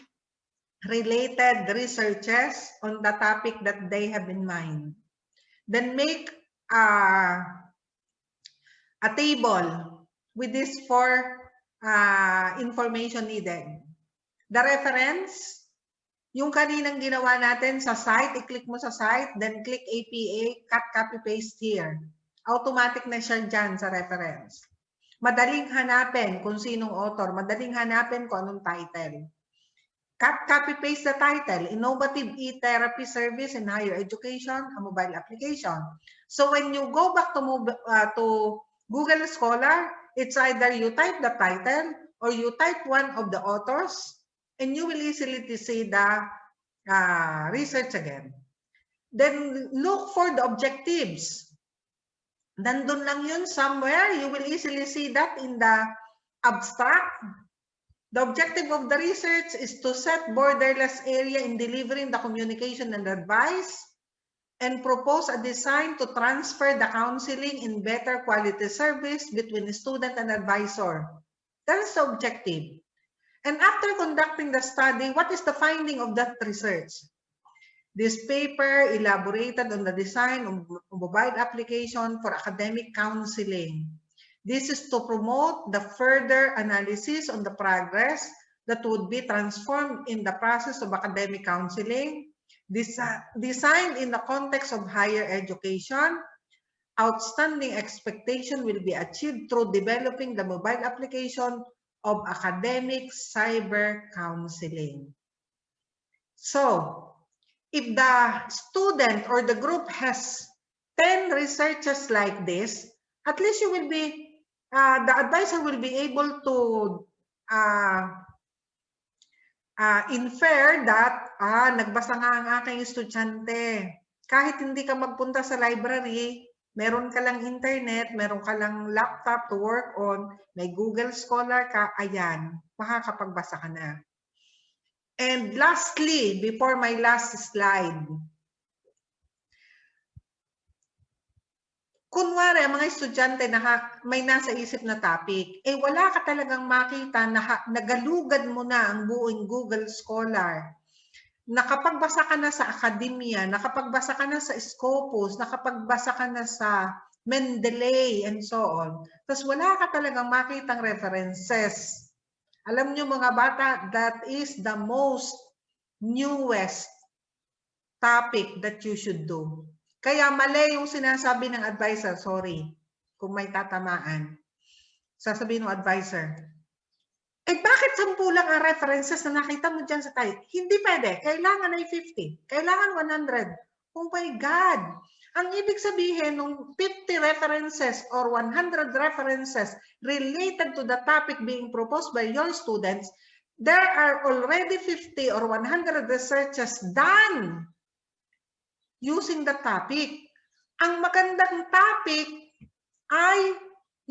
related researches on the topic that they have in mind. Then make a table with these 4 information needed. The reference, yung kaninang ginawa natin sa site, i-click mo sa site, then click APA, cut, copy, paste here. Automatic na siya dyan sa reference. Madaling hanapin kung sinong author, madaling hanapin kung anong title. Cut, copy, paste the title, Innovative E-Therapy Service in Higher Education, a mobile application. So when you go back to Google Scholar, it's either you type the title or you type one of the authors and you will easily see the research again. Then look for the objectives. Nandun lang yun somewhere. You will easily see that in the abstract. The objective of the research is to set borderless area in delivering the communication and advice and propose a design to transfer the counseling in better quality service between the student and advisor. That is the objective. And after conducting the study, what is the finding of that research? This paper elaborated on the design of mobile application for academic counseling. This is to promote the further analysis on the progress that would be transformed in the process of academic counseling, designed in the context of higher education. Outstanding expectation will be achieved through developing the mobile application of academic cyber counseling. So, if the student or the group has 10 researches like this, at least you will be, the advisor will be able to infer that, nagbasa nga ang aking estudyante. Kahit hindi ka magpunta sa library, Meron ka lang internet, meron ka lang laptop to work on, may Google Scholar ka, ayan, makakapagbasa ka na. And lastly, before my last slide, kunwari, mga estudyante na may nasa isip na topic, wala ka talagang makita na nagalugad mo na ang buong Google Scholar. Nakapagbasa ka na sa akademya, nakapagbasa ka na sa Scopus, nakapagbasa ka na sa Mendeley, and so on. Tapos wala ka talagang makitang references. Alam nyo mga bata, that is the most newest topic that you should do. Kaya mali yung sinasabi ng advisor, sorry, kung may tatamaan. Sasabihin ng advisor, bakit 10 lang ang references na nakita mo dyan sa tayo? Hindi pwede. Kailangan ay 50. Kailangan 100. Oh my God! Ang ibig sabihin ng 50 references or 100 references related to the topic being proposed by your students, there are already 50 or 100 researches done using the topic. Ang magandang topic ay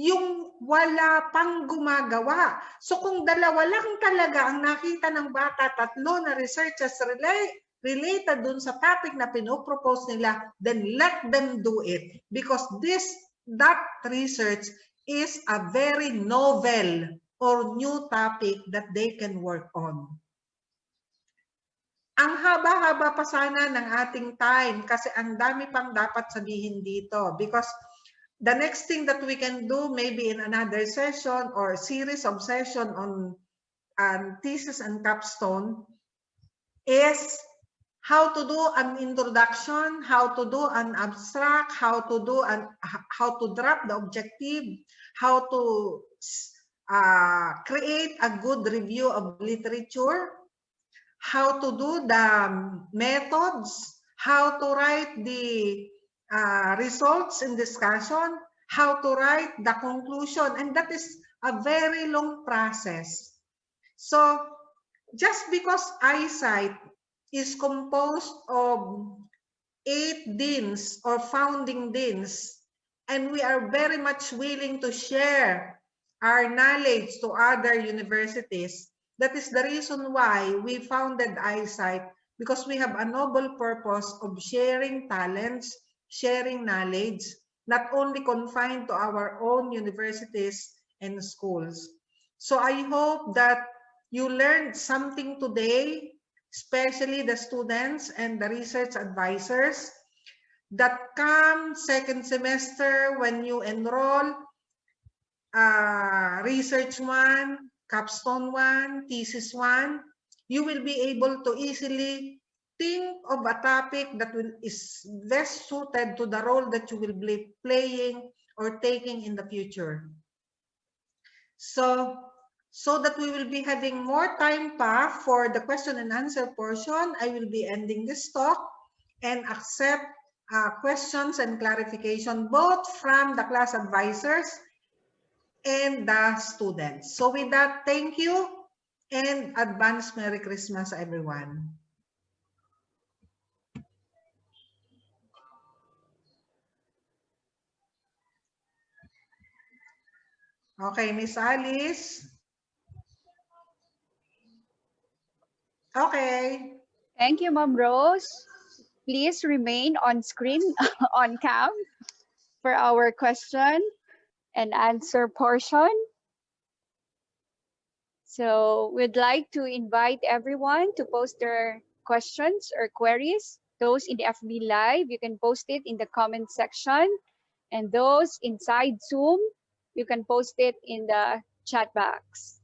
yung wala pang gumagawa. So kung dalawa lang talaga ang nakita ng bata, 3 na researchers related dun sa topic na pinopropose nila, then let them do it. Because that research is a very novel or new topic that they can work on. Ang haba-haba pa sana ng ating time kasi ang dami pang dapat sabihin dito because the next thing that we can do maybe in another session or series of session on thesis and capstone is how to do an introduction, how to do an abstract, how to draft the objective, how to create a good review of literature, how to do the methods, how to write the results in discussion, how to write the conclusion, and that is a very long process. So just because iSITE is composed of 8 deans or founding deans, and we are very much willing to share our knowledge to other universities, that is the reason why we founded iSITE, because we have a noble purpose of sharing talents, sharing knowledge, not only confined to our own universities and schools. So I hope that you learned something today, especially the students and the research advisors, that come second semester when you enroll Research 1, Capstone 1, Thesis 1, you will be able to easily think of a topic that is best suited to the role that you will be playing or taking in the future. So that we will be having more time for the question and answer portion, I will be ending this talk and accept questions and clarification both from the class advisors and the students. So with that, thank you and advance Merry Christmas, everyone. Okay, Miss Alice. Okay. Thank you, Ma'am Rose. Please remain on screen, on cam, for our question and answer portion. So we'd like to invite everyone to post their questions or queries. Those in the FB Live, you can post it in the comment section. And those inside Zoom, you can post it in the chat box.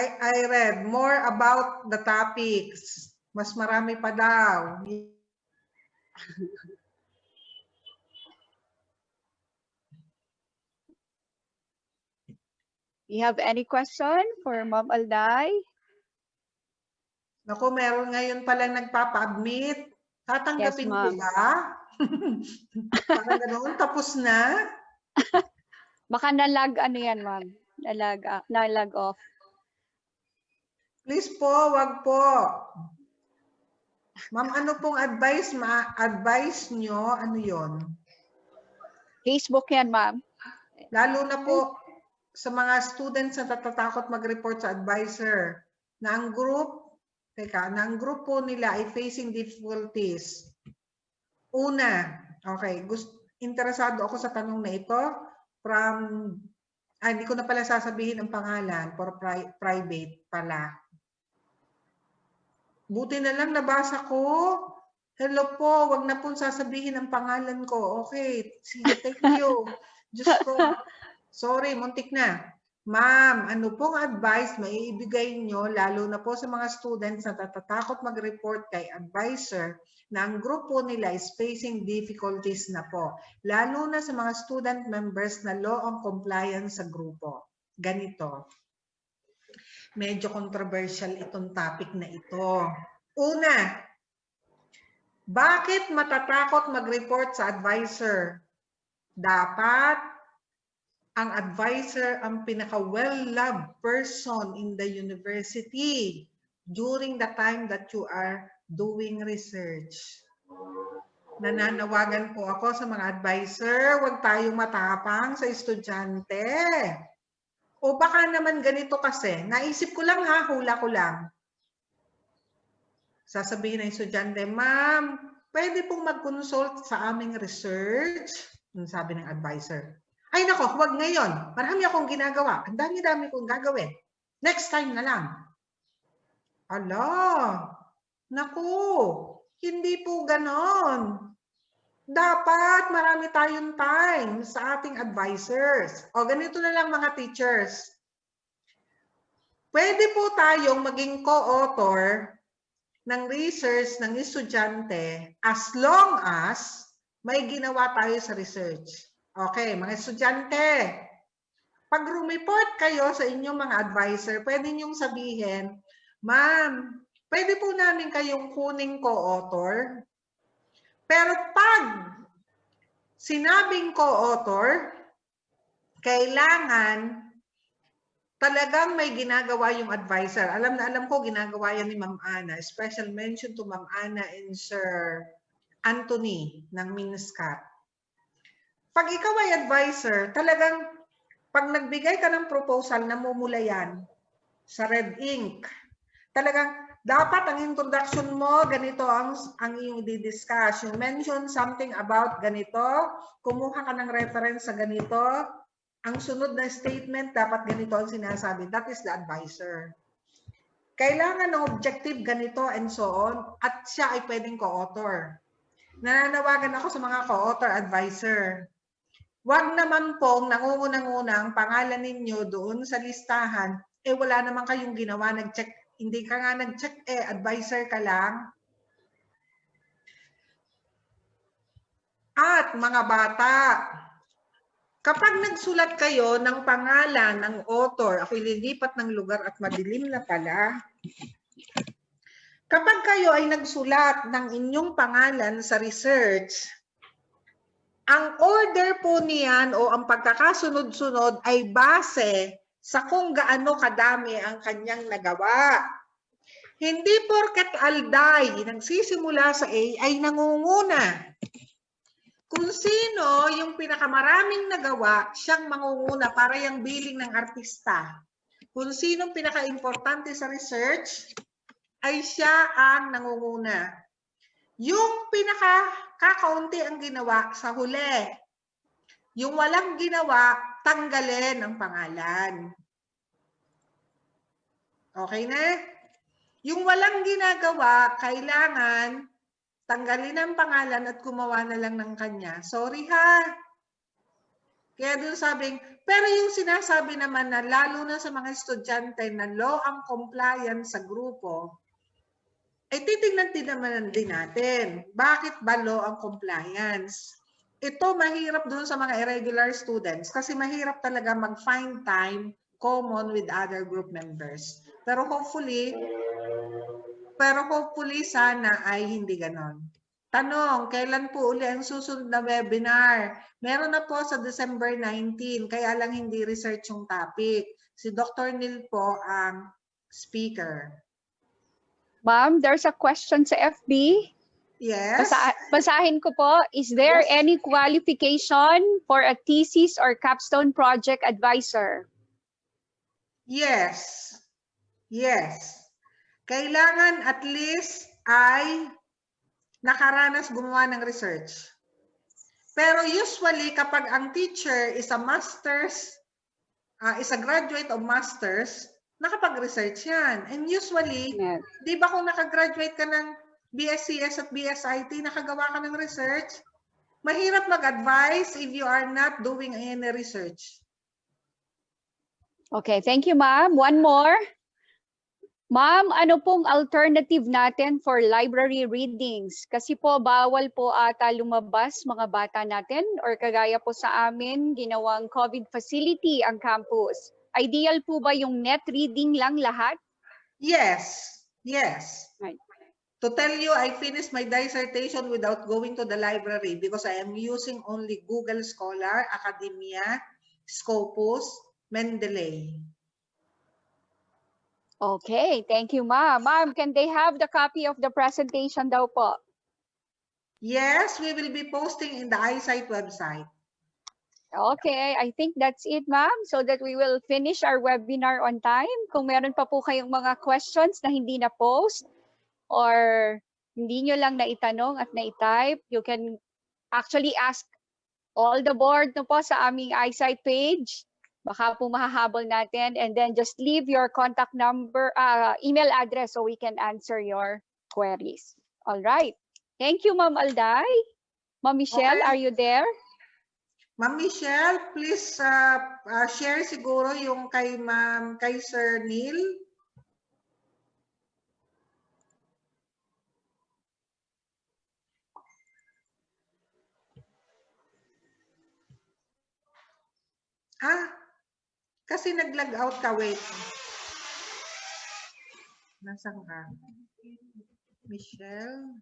I read more about the topics. Mas marami pa daw. You have any question for Ma'am Alday? Naku, meron ngayon palang nagpapa-admit. Tatanggapin ko ba? Parang ganoon, tapos na? Baka nalag, ano yan, Ma'am? Nalag off. Please po, wag po. Ma'am, ano pong advice nyo? Ano yon? Facebook yan, ma'am. Lalo na po sa mga students na natatakot mag-report sa advisor na ang group po nila ay facing difficulties. Una, okay, interesado ako sa tanong na ito from, hindi ko na pala sasabihin ang pangalan for private pala. Buti na lang nabasa ko. Hello po, wag na pong sasabihin ang pangalan ko. Okay, sige, thank you. Diyos ko, sorry, muntik na. Ma'am, ano pong advice maiibigay nyo, lalo na po sa mga students na natatakot mag-report kay advisor na ang grupo nila is facing difficulties na po, lalo na sa mga student members na low on compliance sa grupo. Ganito. Medyo controversial itong topic na ito. Una, bakit matatakot mag-report sa advisor? Dapat ang advisor ang pinaka-well-loved person in the university during the time that you are doing research. Nananawagan po ako sa mga advisor, huwag tayong matapang sa estudyante. O baka naman ganito kasi, naisip ko lang ha, hula ko lang. Sasabihin ng estudyante, ma'am, pwede pong mag-consult sa aming research? Sabi ng advisor. Ay nako, huwag ngayon. Marami akong ginagawa. Ang dami-dami kong gagawin. Next time na lang. Ala, naku, hindi po ganon. Dapat marami tayong time sa ating advisors. O ganito na lang mga teachers. Pwede po tayong maging co-author ng research ng estudyante as long as may ginawa tayo sa research. Okay, mga estudyante, pag rumeport kayo sa inyong mga advisor, pwede niyong sabihin, ma'am, pwede po namin kayong kuning co-author. Pero pag sinabing co-author, kailangan talagang may ginagawa yung advisor. Alam na alam ko, ginagawa yan ni Ma'am Ana. Special mention to Ma'am Ana and Sir Anthony ng MINSCAT. Pag ikaw ay advisor, talagang pag nagbigay ka ng proposal, namumula yan sa red ink. Talagang dapat ang introduction mo, ganito ang iyong di-discuss. You mention something about ganito, kumuha ka ng reference sa ganito, ang sunod na statement, dapat ganito ang sinasabi. That is the advisor. Kailangan ng objective ganito and so on, at siya ay pwedeng co-author. Nananawagan ako sa mga co-author advisor. Huwag naman pong nangungunang-una ang pangalan ninyo doon sa listahan, wala naman kayong ginawa, nag-check, hindi ka nga nag-check, advisor ka lang. At mga bata, kapag nagsulat kayo ng pangalan ng author, ako ililipat ng lugar at madilim na pala. Kapag kayo ay nagsulat ng inyong pangalan sa research, ang order po niyan o ang pagkakasunod-sunod ay base sa kung gaano kadami ang kanyang nagawa. Hindi porket Alday nagsisimula sa A ay nangunguna. Kung sino yung pinakamaraming nagawa, siyang mangunguna para yung billing ng artista. Kung sinong pinaka-importante sa research, ay siya ang nangunguna. Yung pinaka-kakaunti ang ginawa sa huli. Yung walang ginawa, tanggalin ang pangalan. Okay na? Yung walang ginagawa, kailangan tanggalin ang pangalan at gumawa na lang ng kanya. Sorry ha. Kaya doon sabing, pero yung sinasabi naman na lalo na sa mga estudyante na low ang compliance sa grupo, ay titignan din natin. Bakit ba low ang compliance? Ito mahirap doon sa mga irregular students kasi mahirap talaga mag-find time common with other group members. Pero hopefully sana ay hindi ganon. Tanong, kailan po uli ang susunod na webinar? Meron na po sa December 19, kaya lang hindi research yung topic. Si Dr. Neil po ang speaker. Ma'am, there's a question sa FB. Yes. Basahin ko po. Is there Yes. any qualification for a thesis or capstone project advisor? Yes. Yes. Kailangan at least ay nakaranas gumawa ng research. Pero usually, kapag ang teacher is a master's, is a graduate of master's, nakapag-research yan. And usually, Yes. di ba kung nakagraduate ka ng BSCS at BSIT, nakagawa ka ng research, mahirap mag-advise if you are not doing any research. Okay, thank you, ma'am. One more. Ma'am, ano pong alternative natin for library readings? Kasi po bawal po ata lumabas mga bata natin or kagaya po sa amin, ginawang COVID facility ang campus. Ideal po ba yung net reading lang lahat? Yes. Yes. Right. To tell you, I finished my dissertation without going to the library because I am using only Google Scholar, Academia, Scopus, Mendeley. Okay, thank you, ma'am. Ma'am, can they have the copy of the presentation daw po? Yes, we will be posting in the iSITE website. Okay, I think that's it, ma'am, so that we will finish our webinar on time. Kung meron pa po kayong mga questions na hindi na-post or hindi nyo lang naitanong at naitype, you can actually ask all the board no po sa aming iSITE page. Baka po mahahabol natin, and then just leave your contact number, email address so we can answer your queries. All right. Thank you, Ma'am Alday. Ma'am Michelle, Okay. are you there? Ma'am Michelle, please share siguro yung kay Sir Neil. Kasi nag-log out ka, wait. Nasaan ka? Michelle?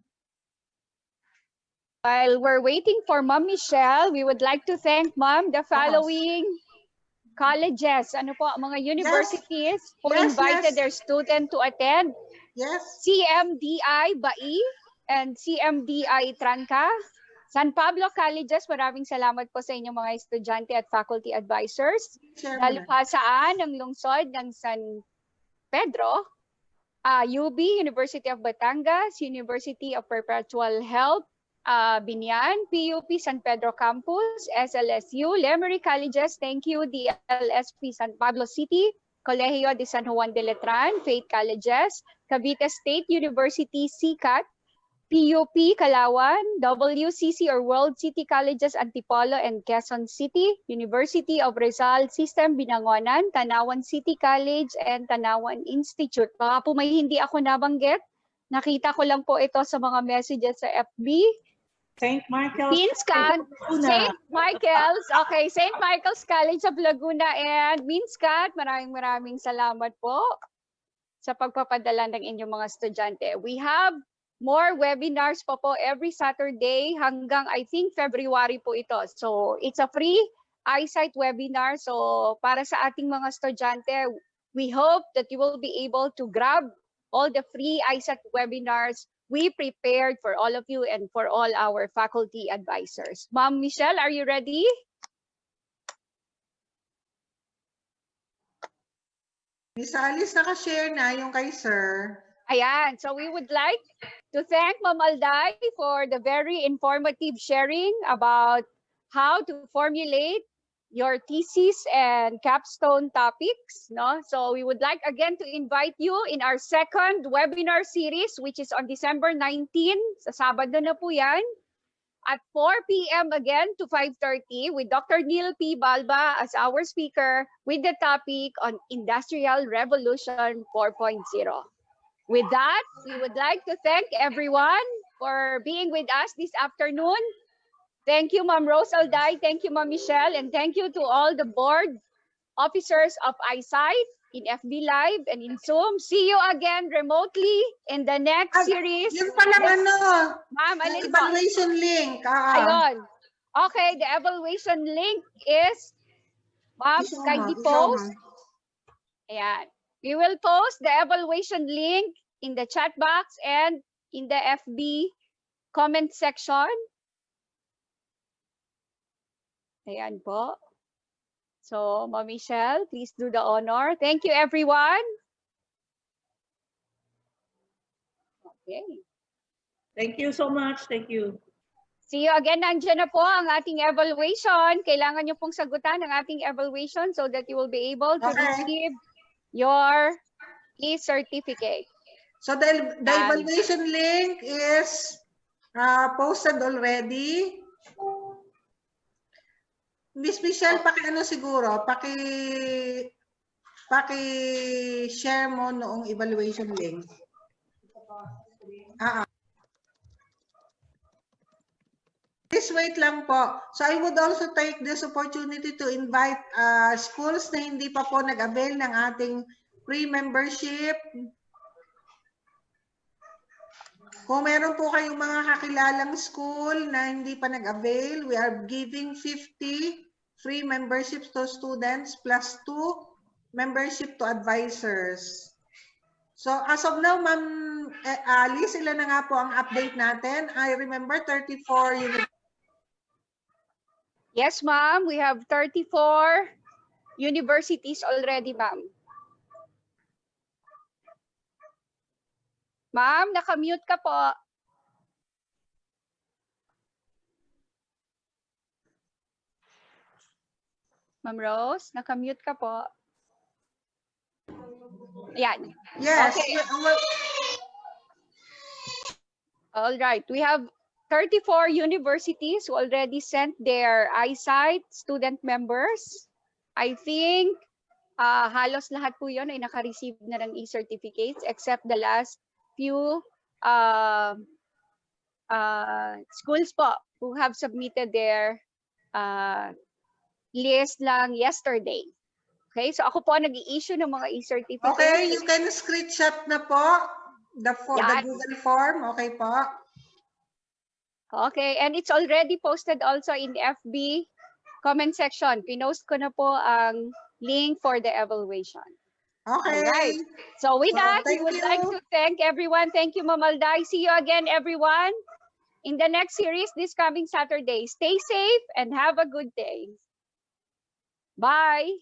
While we're waiting for Ma'am Michelle, we would like to thank Ma'am the following colleges, ano po, mga universities who invited their student to attend. Yes. CMDI Bai and CMDI Tranca. San Pablo Colleges, maraming salamat po sa inyong mga estudyante at faculty advisors. Lalo pa saan ang lungsod ng San Pedro, UB, University of Batangas, University of Perpetual Health, Binyan, PUP San Pedro Campus, SLSU, Lemery Colleges, thank you, DLSP San Pablo City, Colegio de San Juan de Letran, Faith Colleges, Cavite State University, CCAT, PUP Calauan, WCC or World City Colleges Antipolo and Quezon City, University of Rizal System Binangonan, Tanawan City College and Tanawan Institute. Baka po may hindi ako nabanggit. Nakita ko lang po ito sa mga messages sa FB. St. Michael's. St. Michael's. Okay, St. Michael's College of Laguna and Minskat. Maraming salamat po sa pagpapadala ng inyong mga estudyante. We have more webinars pa po every Saturday hanggang I think February po ito. So it's a free iSITE webinar. So para sa ating mga estudyante, we hope that you will be able to grab all the free iSITE webinars we prepared for all of you and for all our faculty advisors. Ma'am Michelle, are you ready? Miss Alice, naka-share na yung kay Sir. Ayan, so we would like to thank Ma'am Alday for the very informative sharing about how to formulate your thesis and capstone topics. No? So we would like again to invite you in our second webinar series, which is on December 19, sa Sabado na po yan, at 4 p.m. again to 5:30 with Dr. Neil P. Balba as our speaker with the topic on Industrial Revolution 4.0. With that, we would like to thank everyone for being with us this afternoon. Thank you, Ma'am Rose Alday. Thank you, Ma'am Michelle. And thank you to all the board officers of iSITE in FB Live and in Zoom. See you again remotely in the next series. Yun palang Ma'am, alin po? evaluation link. Ayun. Okay, the evaluation link is, Ma'am, kindly post. Ayan. We will post the evaluation link in the chat box and in the FB comment section. Ayan po. So, Ma'am Michelle, please do the honor. Thank you, everyone. Okay. Thank you so much. Thank you. See you again. Nandiyan na po ang ating evaluation. Kailangan nyo pong sagutan ang ating evaluation so that you will be able to receive your e-certificate. So the evaluation link is posted already. Miss Michelle, paki-ano siguro, paki-share mo noong evaluation link. Please wait lang po. So I would also take this opportunity to invite schools na hindi pa po nag-avail ng ating free membership. Kung meron po kayong mga kakilalang school na hindi pa nag-avail, we are giving 50 free memberships to students plus 2 membership to advisors. So as of now, Ma'am Alice, ilan na nga po ang update natin? I remember 34 units. Yes, ma'am. We have 34 universities already, ma'am. Ma'am, nakamute ka po. Ma'am Rose, nakamute ka po. Ayan. Yes. Okay. All right. We have 34 universities who already sent their iSITE student members. I think halos lahat po yun ay naka-receive na ng e-certificates except the last few schools po who have submitted their list lang yesterday. Okay, so ako po nag-i-issue ng mga e-certificates. Okay, you can screenshot na po the Google form. Okay po. Okay, and it's already posted also in the FB comment section. Pinost ko na po ang link for the evaluation. Okay. All right. So with that, we would like to thank everyone. Thank you, Ma'am Alday. See you again, everyone, in the next series this coming Saturday. Stay safe and have a good day. Bye.